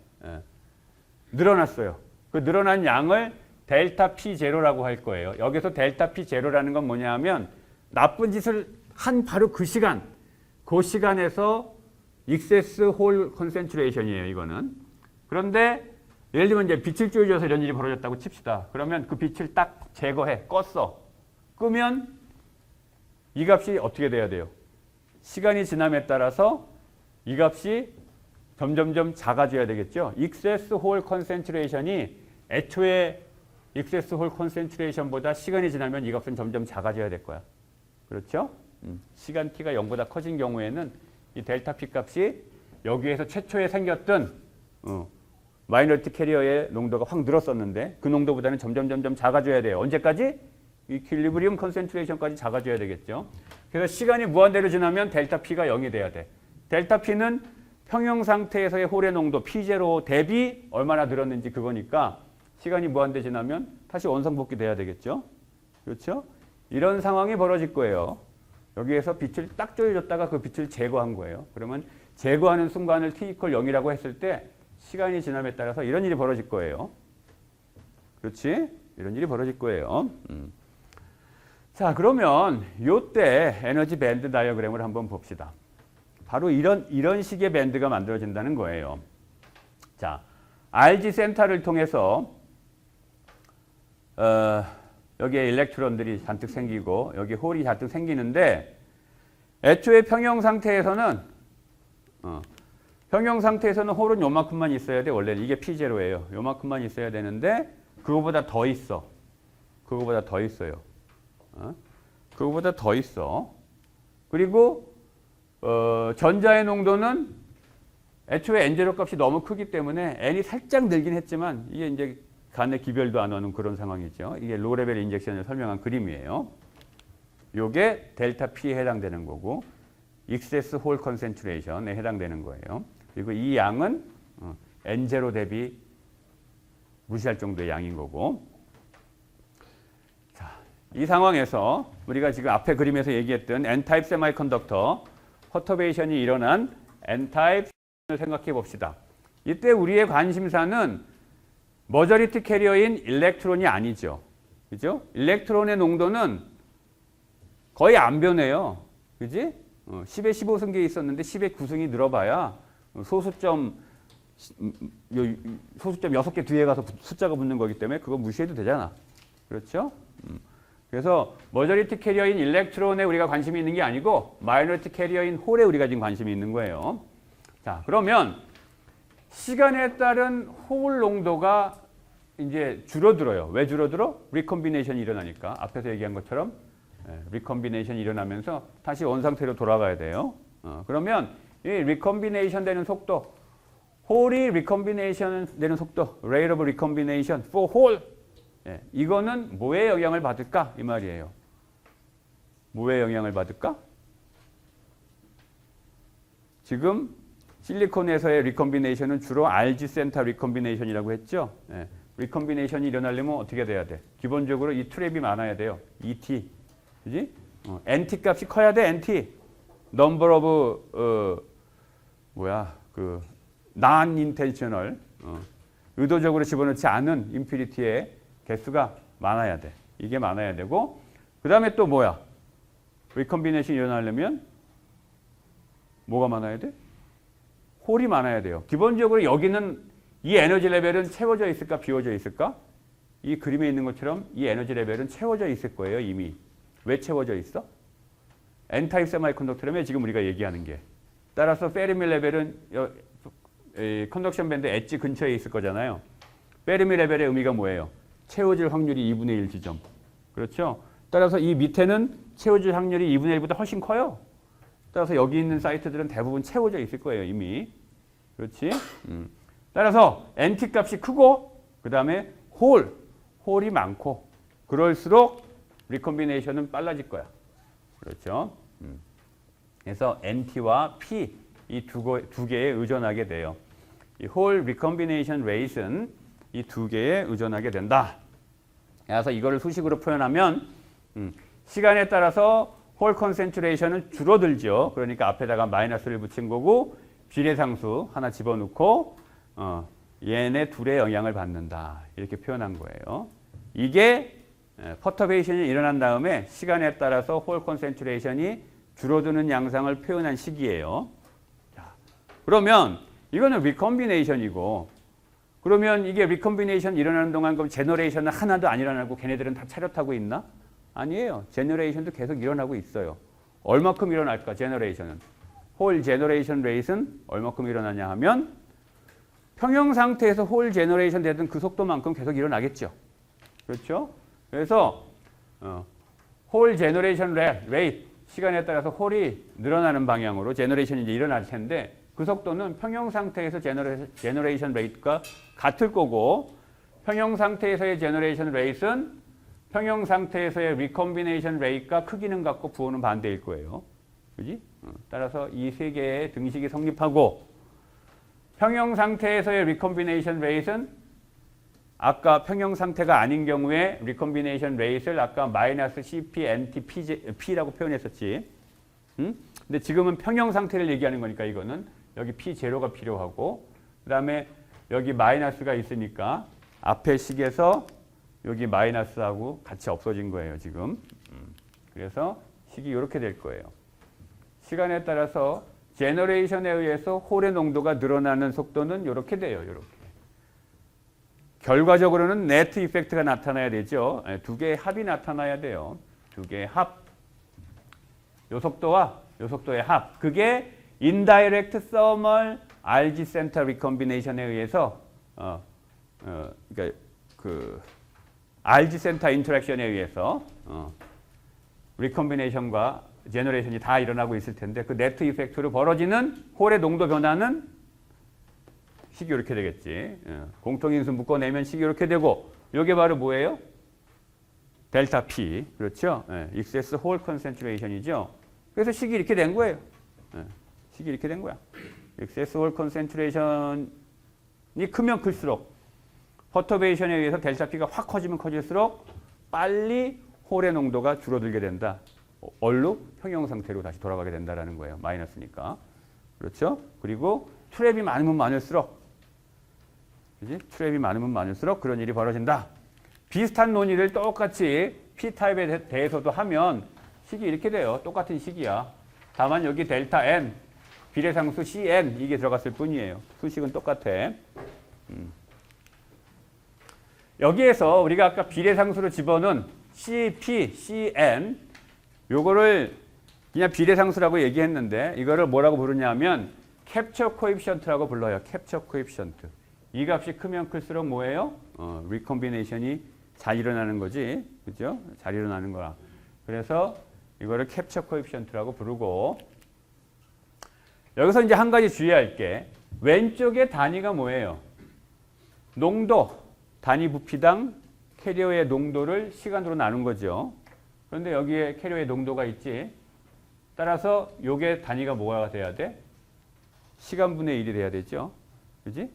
늘어났어요. 그 늘어난 양을 델타 P0라고 할 거예요. 여기서 델타 P0라는 건 뭐냐 하면 나쁜 짓을 한 바로 그 시간에서 익세스 홀 컨센트레이션이에요, 이거는. 그런데 예를 들면 이제 빛을 쪼여줘서 이런 일이 벌어졌다고 칩시다. 그러면 그 빛을 딱 제거해, 껐어. 끄면 이 값이 어떻게 돼야 돼요? 시간이 지남에 따라서 이 값이 점점점 작아져야 되겠죠. 익세스 홀 컨센트레이션이 애초에 익세스 홀 컨센트레이션보다 시간이 지나면 이 값은 점점 작아져야 될 거야. 그렇죠? 시간 t가 0보다 커진 경우에는 이 델타 P 값이 여기에서 최초에 생겼던 마이너리티 캐리어의 농도가 확 늘었었는데 그 농도보다는 점점 작아져야 돼요. 언제까지? 이퀄리브리움 컨센트레이션까지 작아져야 되겠죠. 그래서 시간이 무한대로 지나면 델타 P가 0이 돼야 돼. 델타 P는 평형 상태에서의 홀의 농도 P0 대비 얼마나 늘었는지 그거니까 시간이 무한대 지나면 다시 원상복귀 돼야 되겠죠. 그렇죠? 이런 상황이 벌어질 거예요. 여기에서 빛을 딱 조여줬다가 그 빛을 제거한 거예요. 그러면 제거하는 순간을 t = 0이라고 했을 때 시간이 지남에 따라서 이런 일이 벌어질 거예요. 그렇지? 이런 일이 벌어질 거예요. 자, 그러면 이때 에너지 밴드 다이어그램을 한번 봅시다. 바로 이런 식의 밴드가 만들어진다는 거예요. 자, RG 센터를 통해서 여기에 일렉트론들이 잔뜩 생기고 여기 홀이 잔뜩 생기는데 애초에 평형 상태에서는 평형 상태에서는 홀은 요만큼만 있어야 돼. 원래는 이게 P0예요. 요만큼만 있어야 되는데 그거보다 더 있어. 그거보다 더 있어요. 그거보다 더 있어. 그리고 전자의 농도는 애초에 N0 값이 너무 크기 때문에 N이 살짝 늘긴 했지만 이게 이제 간의 기별도 안 오는 그런 상황이죠. 이게 로우 레벨 인젝션을 설명한 그림이에요. 요게 델타 P에 해당되는 거고 익세스 홀 컨센트레이션에 해당되는 거예요. 그리고 이 양은 N0 대비 무시할 정도의 양인 거고. 자, 이 상황에서 우리가 지금 앞에 그림에서 얘기했던 N-타입 세마이컨덕터 퍼터베이션이 일어난 N-타입 을 생각해 봅시다. 이때 우리의 관심사는 머저리티 캐리어인 일렉트론이 아니죠. 그죠? 일렉트론의 농도는 거의 안 변해요. 그지? 10에 15승계에 있었는데 10에 9승이 늘어봐야 소수점 6개 뒤에 가서 숫자가 붙는 거기 때문에 그거 무시해도 되잖아. 그렇죠? 그래서 머저리티 캐리어인 일렉트론에 우리가 관심이 있는 게 아니고 마이너리티 캐리어인 홀에 우리가 지금 관심이 있는 거예요. 자, 그러면 시간에 따른 홀 농도가 이제 줄어들어요. 왜 줄어들어? 리컴비네이션이 일어나니까. 앞에서 얘기한 것처럼 리컴비네이션이 일어나면서 다시 원상태로 돌아가야 돼요. 그러면 이 리컴비네이션 되는 속도, 홀이 리컴비네이션 되는 속도, rate of recombination for whole, 이거는 뭐에 영향을 받을까? 이 말이에요. 뭐에 영향을 받을까? 지금 실리콘에서의 리컴비네이션은 주로 RG 센터 리컴비네이션이라고 했죠. 리컴비네이션이 일어나려면 어떻게 돼야 돼? 기본적으로 이 트랩이 많아야 돼요. ET. 그지? NT 값이 커야 돼, NT. Number of, non-intentional, 의도적으로 집어넣지 않은 임퓨리티의 개수가 많아야 돼. 이게 많아야 되고, 그 다음에 또 뭐야? 리컴비네이션이 일어나려면 뭐가 많아야 돼? 홀이 많아야 돼요. 기본적으로 여기는 이 에너지 레벨은 채워져 있을까 비워져 있을까? 이 그림에 있는 것처럼 이 에너지 레벨은 채워져 있을 거예요. 이미. 왜 채워져 있어? N타입 세마이컨덕터라면 지금 우리가 얘기하는 게. 따라서 페르미 레벨은 컨덕션 밴드 엣지 근처에 있을 거잖아요. 페르미 레벨의 의미가 뭐예요? 채워질 확률이 2분의 1 지점. 그렇죠? 따라서 이 밑에는 채워질 확률이 2분의 1보다 훨씬 커요. 따라서 여기 있는 사이트들은 대부분 채워져 있을 거예요, 이미. 그렇지? 따라서 NT 값이 크고 그 다음에 홀이 많고 그럴수록 리컴비네이션은 빨라질 거야. 그렇죠? 그래서 NT와 P 이 두 개에 의존하게 돼요. 이 홀 리컴비네이션 레이트는 이 두 개에 의존하게 된다. 그래서 이거를 수식으로 표현하면 시간에 따라서 홀 컨센트레이션은 줄어들죠. 그러니까 앞에다가 마이너스를 붙인 거고 비례상수 하나 집어넣고 얘네 둘의 영향을 받는다. 이렇게 표현한 거예요. 이게 퍼터베이션이 일어난 다음에 시간에 따라서 홀 컨센트레이션이 줄어드는 양상을 표현한 식이에요. 자, 그러면 이거는 리컴비네이션이고 그러면 이게 리컴비네이션 일어나는 동안 그럼 제너레이션은 하나도 안 일어나고 걔네들은 다 차렷하고 있나? 아니에요. 제너레이션도 계속 일어나고 있어요. 얼마큼 일어날까? 제너레이션은. 홀 제너레이션 레이트는 얼마큼 일어나냐 하면 평형 상태에서 홀 제너레이션 되던 그 속도만큼 계속 일어나겠죠. 그렇죠? 그래서 홀 제너레이션 레이트 시간에 따라서 홀이 늘어나는 방향으로 제너레이션이 이제 일어날 텐데 그 속도는 평형 상태에서 제너레이션 레이트가 같을 거고 평형 상태에서의 제너레이션 레이트는 평형 상태에서의 리컴비네이션 레이트가 크기는 같고 부호는 반대일 거예요. 그지? 따라서 이 세 개의 등식이 성립하고 평형 상태에서의 리컴비네이션 레이트는 아까 평형 상태가 아닌 경우에 리컴비네이션 레이트를 아까 마이너스 CP, NT, P라고 표현했었지. 근데 지금은 평형 상태를 얘기하는 거니까 이거는 여기 P0가 필요하고 그 다음에 여기 마이너스가 있으니까 앞에 식에서 여기 마이너스하고 같이 없어진 거예요, 지금. 그래서 식이 이렇게 될 거예요. 시간에 따라서 제너레이션에 의해서 홀의 농도가 늘어나는 속도는 이렇게 돼요, 이렇게. 결과적으로는 네트 이펙트가 나타나야 되죠. 두 개의 합이 나타나야 돼요. 두 개의 합. 요 속도와 요 속도의 합. 그게 indirect thermal RG center recombination에 의해서 그러니까 그 RG center interaction에 의해서 recombination과 제너레이션이 다 일어나고 있을 텐데 그 네트 이펙트로 벌어지는 홀의 농도 변화는 식이 이렇게 되겠지. 공통인수 묶어내면 식이 이렇게 되고 이게 바로 뭐예요? 델타 P. 그렇죠? excess 홀 concentration이죠. 그래서 식이 이렇게 된 거예요. 식이 이렇게 된 거야. excess 홀 concentration이 크면 클수록 퍼터베이션에 의해서 델타 P가 확 커지면 커질수록 빨리 홀의 농도가 줄어들게 된다. 얼룩 평형 상태로 다시 돌아가게 된다라는 거예요. 마이너스니까. 그렇죠? 그리고 트랩이 많으면 많을수록 그지? 트랩이 많으면 많을수록 그런 일이 벌어진다. 비슷한 논의를 똑같이 P타입에 대해서도 하면 식이 이렇게 돼요. 똑같은 식이야. 다만 여기 델타 N, 비례상수 CN 이게 들어갔을 뿐이에요. 수식은 똑같아. 여기에서 우리가 아까 비례상수로 집어넣은 CP, CN 요거를 그냥 비례상수라고 얘기했는데 이거를 뭐라고 부르냐면 캡처 코에피션트라고 불러요. 캡처 코에피션트. 이 값이 크면 클수록 뭐예요? 리콤비네이션이 잘 일어나는 거지. 그죠? 잘 일어나는 거야. 그래서 이거를 캡처 코에피션트라고 부르고 여기서 이제 한 가지 주의할 게 왼쪽의 단위가 뭐예요? 농도, 단위 부피당 캐리어의 농도를 시간으로 나눈 거죠. 그런데 여기에 캐리어의 농도가 있지. 따라서 요게 단위가 뭐가 돼야 돼? 시간분의 1이 돼야 되죠. 그지?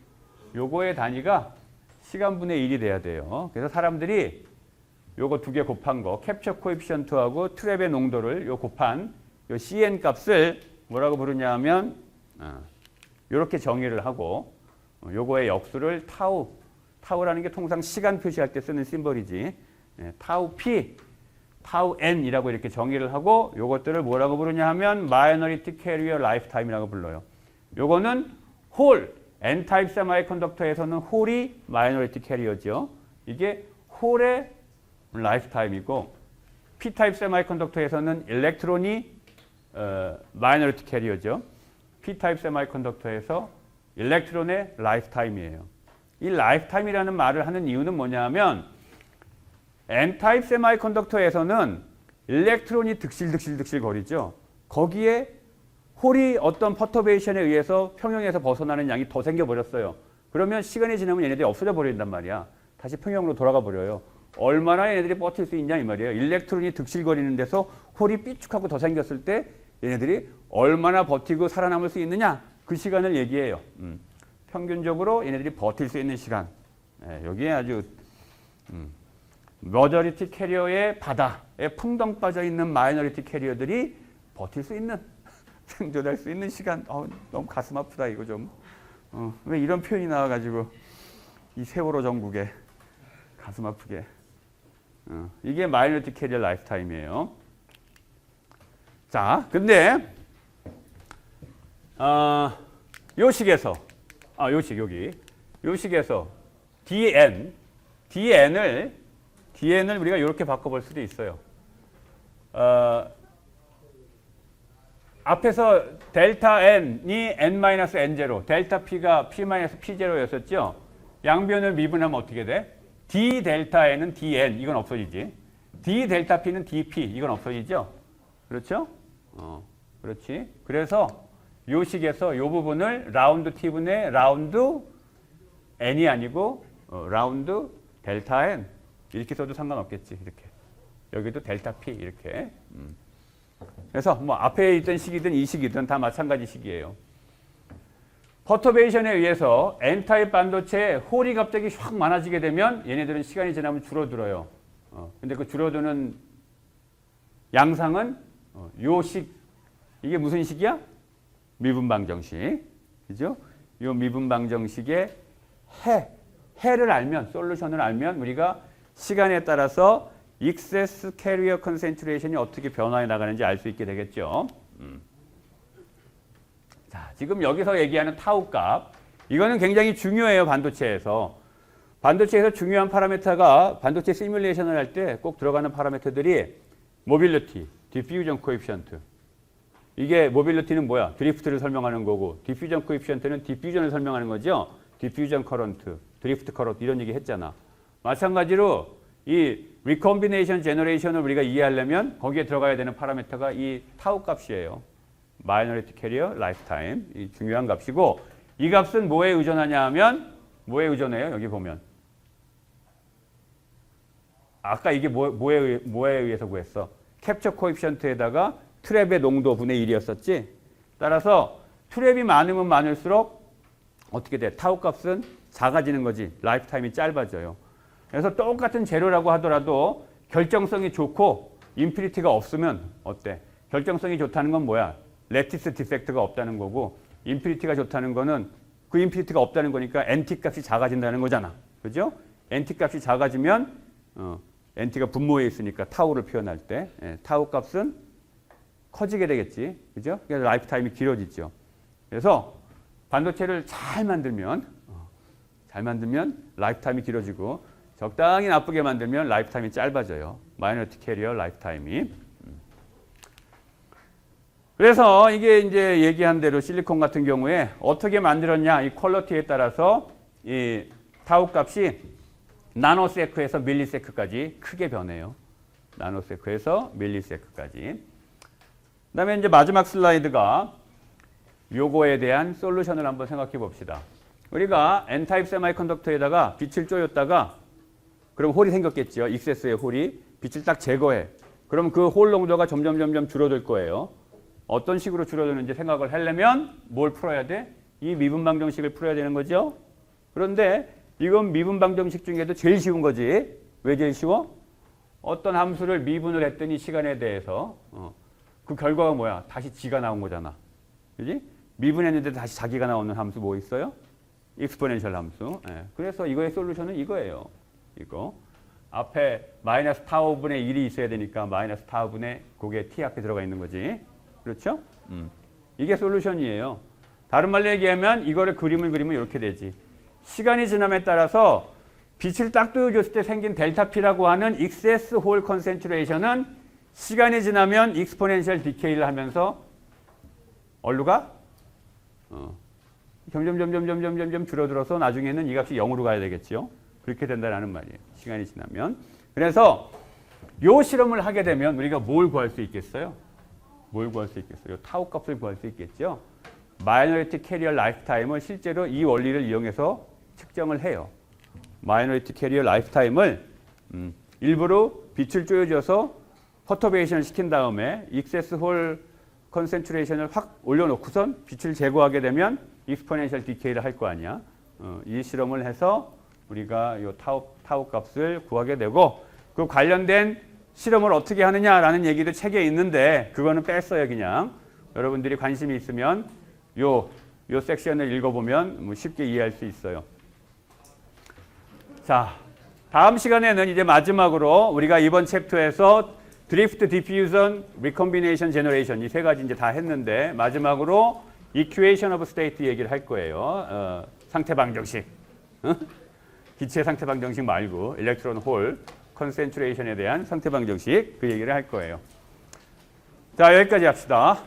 요거의 단위가 시간분의 1이 돼야 돼요. 그래서 사람들이 요거 두 개 곱한 거, 캡처 코에피션트하고 트랩의 농도를 요 곱한 요 CN 값을 뭐라고 부르냐면 요렇게 정의를 하고 요거의 역수를 타우라는 게 통상 시간 표시할 때 쓰는 심벌이지. 타우 P, 타우 N이라고 이렇게 정의를 하고 요것들을 뭐라고 부르냐 하면 마이너리티 캐리어 라이프 타임이라고 불러요. 요거는 홀, N타입 세마이컨덕터에서는 홀이 마이너리티 캐리어죠. 이게 홀의 라이프 타임이고 P타입 세마이컨덕터에서는 일렉트론이 마이너리티 캐리어죠. P타입 세마이컨덕터에서 일렉트론의 라이프 타임이에요. 이 라이프 타임이라는 말을 하는 이유는 뭐냐면 N타입 세마이컨덕터에서는 일렉트론이 득실득실 거리죠. 거기에 홀이 어떤 퍼터베이션에 의해서 평형에서 벗어나는 양이 더 생겨버렸어요. 그러면 시간이 지나면 얘네들이 없어져 버린단 말이야. 다시 평형으로 돌아가 버려요. 얼마나 얘네들이 버틸 수 있냐 이 말이에요. 일렉트론이 득실거리는 데서 홀이 삐죽하고 더 생겼을 때 얘네들이 얼마나 버티고 살아남을 수 있느냐 그 시간을 얘기해요. 평균적으로 얘네들이 버틸 수 있는 시간. 여기에 아주 머저리티 캐리어의 바다에 풍덩 빠져 있는 마이너리티 캐리어들이 버틸 수 있는 생존할 수 있는 시간. 너무 가슴 아프다 이거 좀. 왜 이런 표현이 나와가지고 이 세월호 전국에 가슴 아프게. 이게 마이너리티 캐리어 라이프 타임이에요. 자, 근데 요 식에서 요 식에서 DN을 우리가 이렇게 바꿔볼 수도 있어요. 앞에서 델타 N이 N-N0, 델타 P가 P-P0였었죠. 양변을 미분하면 어떻게 돼? D 델타 N은 DN, 이건 없어지지. D 델타 P는 DP, 이건 없어지죠. 그렇죠? 그렇지. 그래서 요 식에서 요 부분을 라운드 T분의 라운드 N이 아니고 라운드 델타 N 이렇게 써도 상관없겠지. 이렇게. 여기도 델타 P 이렇게. 그래서 뭐 앞에 있던 식이든 이 식이든 다 마찬가지 식이에요. 퍼터베이션에 의해서 N타입 반도체에 홀이 갑자기 확 많아지게 되면 얘네들은 시간이 지나면 줄어들어요. 근데 그 줄어드는 양상은 요 식, 이게 무슨 식이야? 미분방정식. 그죠? 요 미분방정식의 해를 알면, 솔루션을 알면 우리가 시간에 따라서 excess carrier concentration이 어떻게 변화해 나가는지 알 수 있게 되겠죠. 자, 지금 여기서 얘기하는 타우 값, 이거는 굉장히 중요해요. 반도체에서 중요한 파라미터가 반도체 시뮬레이션을 할 때 꼭 들어가는 파라미터들이 모빌리티, 디퓨전 코에피션트, 이게 모빌리티는 뭐야? 드리프트를 설명하는 거고 디퓨전 코에피션트는 디퓨전을 설명하는 거죠. 디퓨전 커런트, 드리프트 커런트 이런 얘기 했잖아. 마찬가지로 이 리콤비네이션 제너레이션을 우리가 이해하려면 거기에 들어가야 되는 파라미터가 이 타우 값이에요. 마이너리티 캐리어 라이프타임. 이 중요한 값이고 이 값은 뭐에 의존하냐 하면 뭐에 의존해요? 여기 보면. 아까 이게 뭐에 의해서 구했어? 캡처 코에피션트에다가 트랩의 농도 분의 1이었었지. 따라서 트랩이 많으면 많을수록 어떻게 돼? 타우 값은 작아지는 거지. 라이프 타임이 짧아져요. 그래서 똑같은 재료라고 하더라도 결정성이 좋고 인피니티가 없으면 어때? 결정성이 좋다는 건 뭐야? 레티스 디펙트가 없다는 거고 인피니티가 좋다는 거는 그 인피니티가 없다는 거니까 NT 값이 작아진다는 거잖아. 그죠? NT 값이 작아지면 NT가 분모에 있으니까 타우를 표현할 때 타우 값은 커지게 되겠지. 그죠? 그래서 라이프 타임이 길어지죠. 그래서 반도체를 잘 만들면 라이프 타임이 길어지고 적당히 나쁘게 만들면 라이프 타임이 짧아져요. 마이너리티 캐리어 라이프 타임이. 그래서 이게 이제 얘기한 대로 실리콘 같은 경우에 어떻게 만들었냐 이 퀄리티에 따라서 이 타우 값이 나노세크에서 밀리세크까지 크게 변해요. 나노세크에서 밀리세크까지. 그다음에 이제 마지막 슬라이드가 요거에 대한 솔루션을 한번 생각해 봅시다. 우리가 N타입 세미컨덕터에다가 빛을 쪼였다가 그럼 홀이 생겼겠죠. 익세스의 홀이. 빛을 딱 제거해. 그럼 그 홀 농도가 점점 줄어들 거예요. 어떤 식으로 줄어드는지 생각을 하려면 뭘 풀어야 돼? 이 미분 방정식을 풀어야 되는 거죠. 그런데 이건 미분 방정식 중에도 제일 쉬운 거지. 왜 제일 쉬워? 어떤 함수를 미분을 했더니 시간에 대해서 그 결과가 뭐야? 다시 지가 나온 거잖아. 그지? 미분했는데 다시 자기가 나오는 함수 뭐 있어요? 익스포넨셜 함수. 예. 그래서 이거의 솔루션은 이거예요. 이거. 앞에 마이너스 타우분의 1이 있어야 되니까 마이너스 타우분의 그게 t 앞에 들어가 있는 거지. 그렇죠? 이게 솔루션이에요. 다른 말로 얘기하면 이거를 그림을 그리면 이렇게 되지. 시간이 지남에 따라서 빛을 딱 뚫어줬을 때 생긴 델타 P라고 하는 익세스 홀 컨센트레이션은 시간이 지나면 익스포넨셜 디케이를 하면서 어디로 가? 점점 줄어들어서 나중에는 이 값이 0으로 가야 되겠죠. 그렇게 된다는 말이에요. 시간이 지나면. 그래서 요 실험을 하게 되면 우리가 뭘 구할 수 있겠어요? 뭘 구할 수 있겠어요? 타우 값을 구할 수 있겠죠. 마이너리티 캐리어 라이프 타임을 실제로 이 원리를 이용해서 측정을 해요. 마이너리티 캐리어 라이프 타임을 일부러 빛을 쪼여줘서 퍼터베이션을 시킨 다음에 익세스 홀 컨센트레이션을 확 올려놓고선 빛을 제거하게 되면 익스포넨셜 디케이를 할 거 아니야. 이 실험을 해서 우리가 이 타우 값을 구하게 되고 그 관련된 실험을 어떻게 하느냐라는 얘기도 책에 있는데 그거는 뺐어요 그냥. 여러분들이 관심이 있으면 요 섹션을 읽어보면 뭐 쉽게 이해할 수 있어요. 자, 다음 시간에는 이제 마지막으로 우리가 이번 챕터에서 드리프트, 디퓨전, 리콤비네이션, 제너레이션 이 세 가지 이제 다 했는데 마지막으로 이큐에이션 오브 스테이트 얘기를 할 거예요. 상태 방정식. 기체 상태 방정식 말고 일렉트론 홀 컨센트레이션에 대한 상태 방정식 그 얘기를 할 거예요. 자, 여기까지 합시다.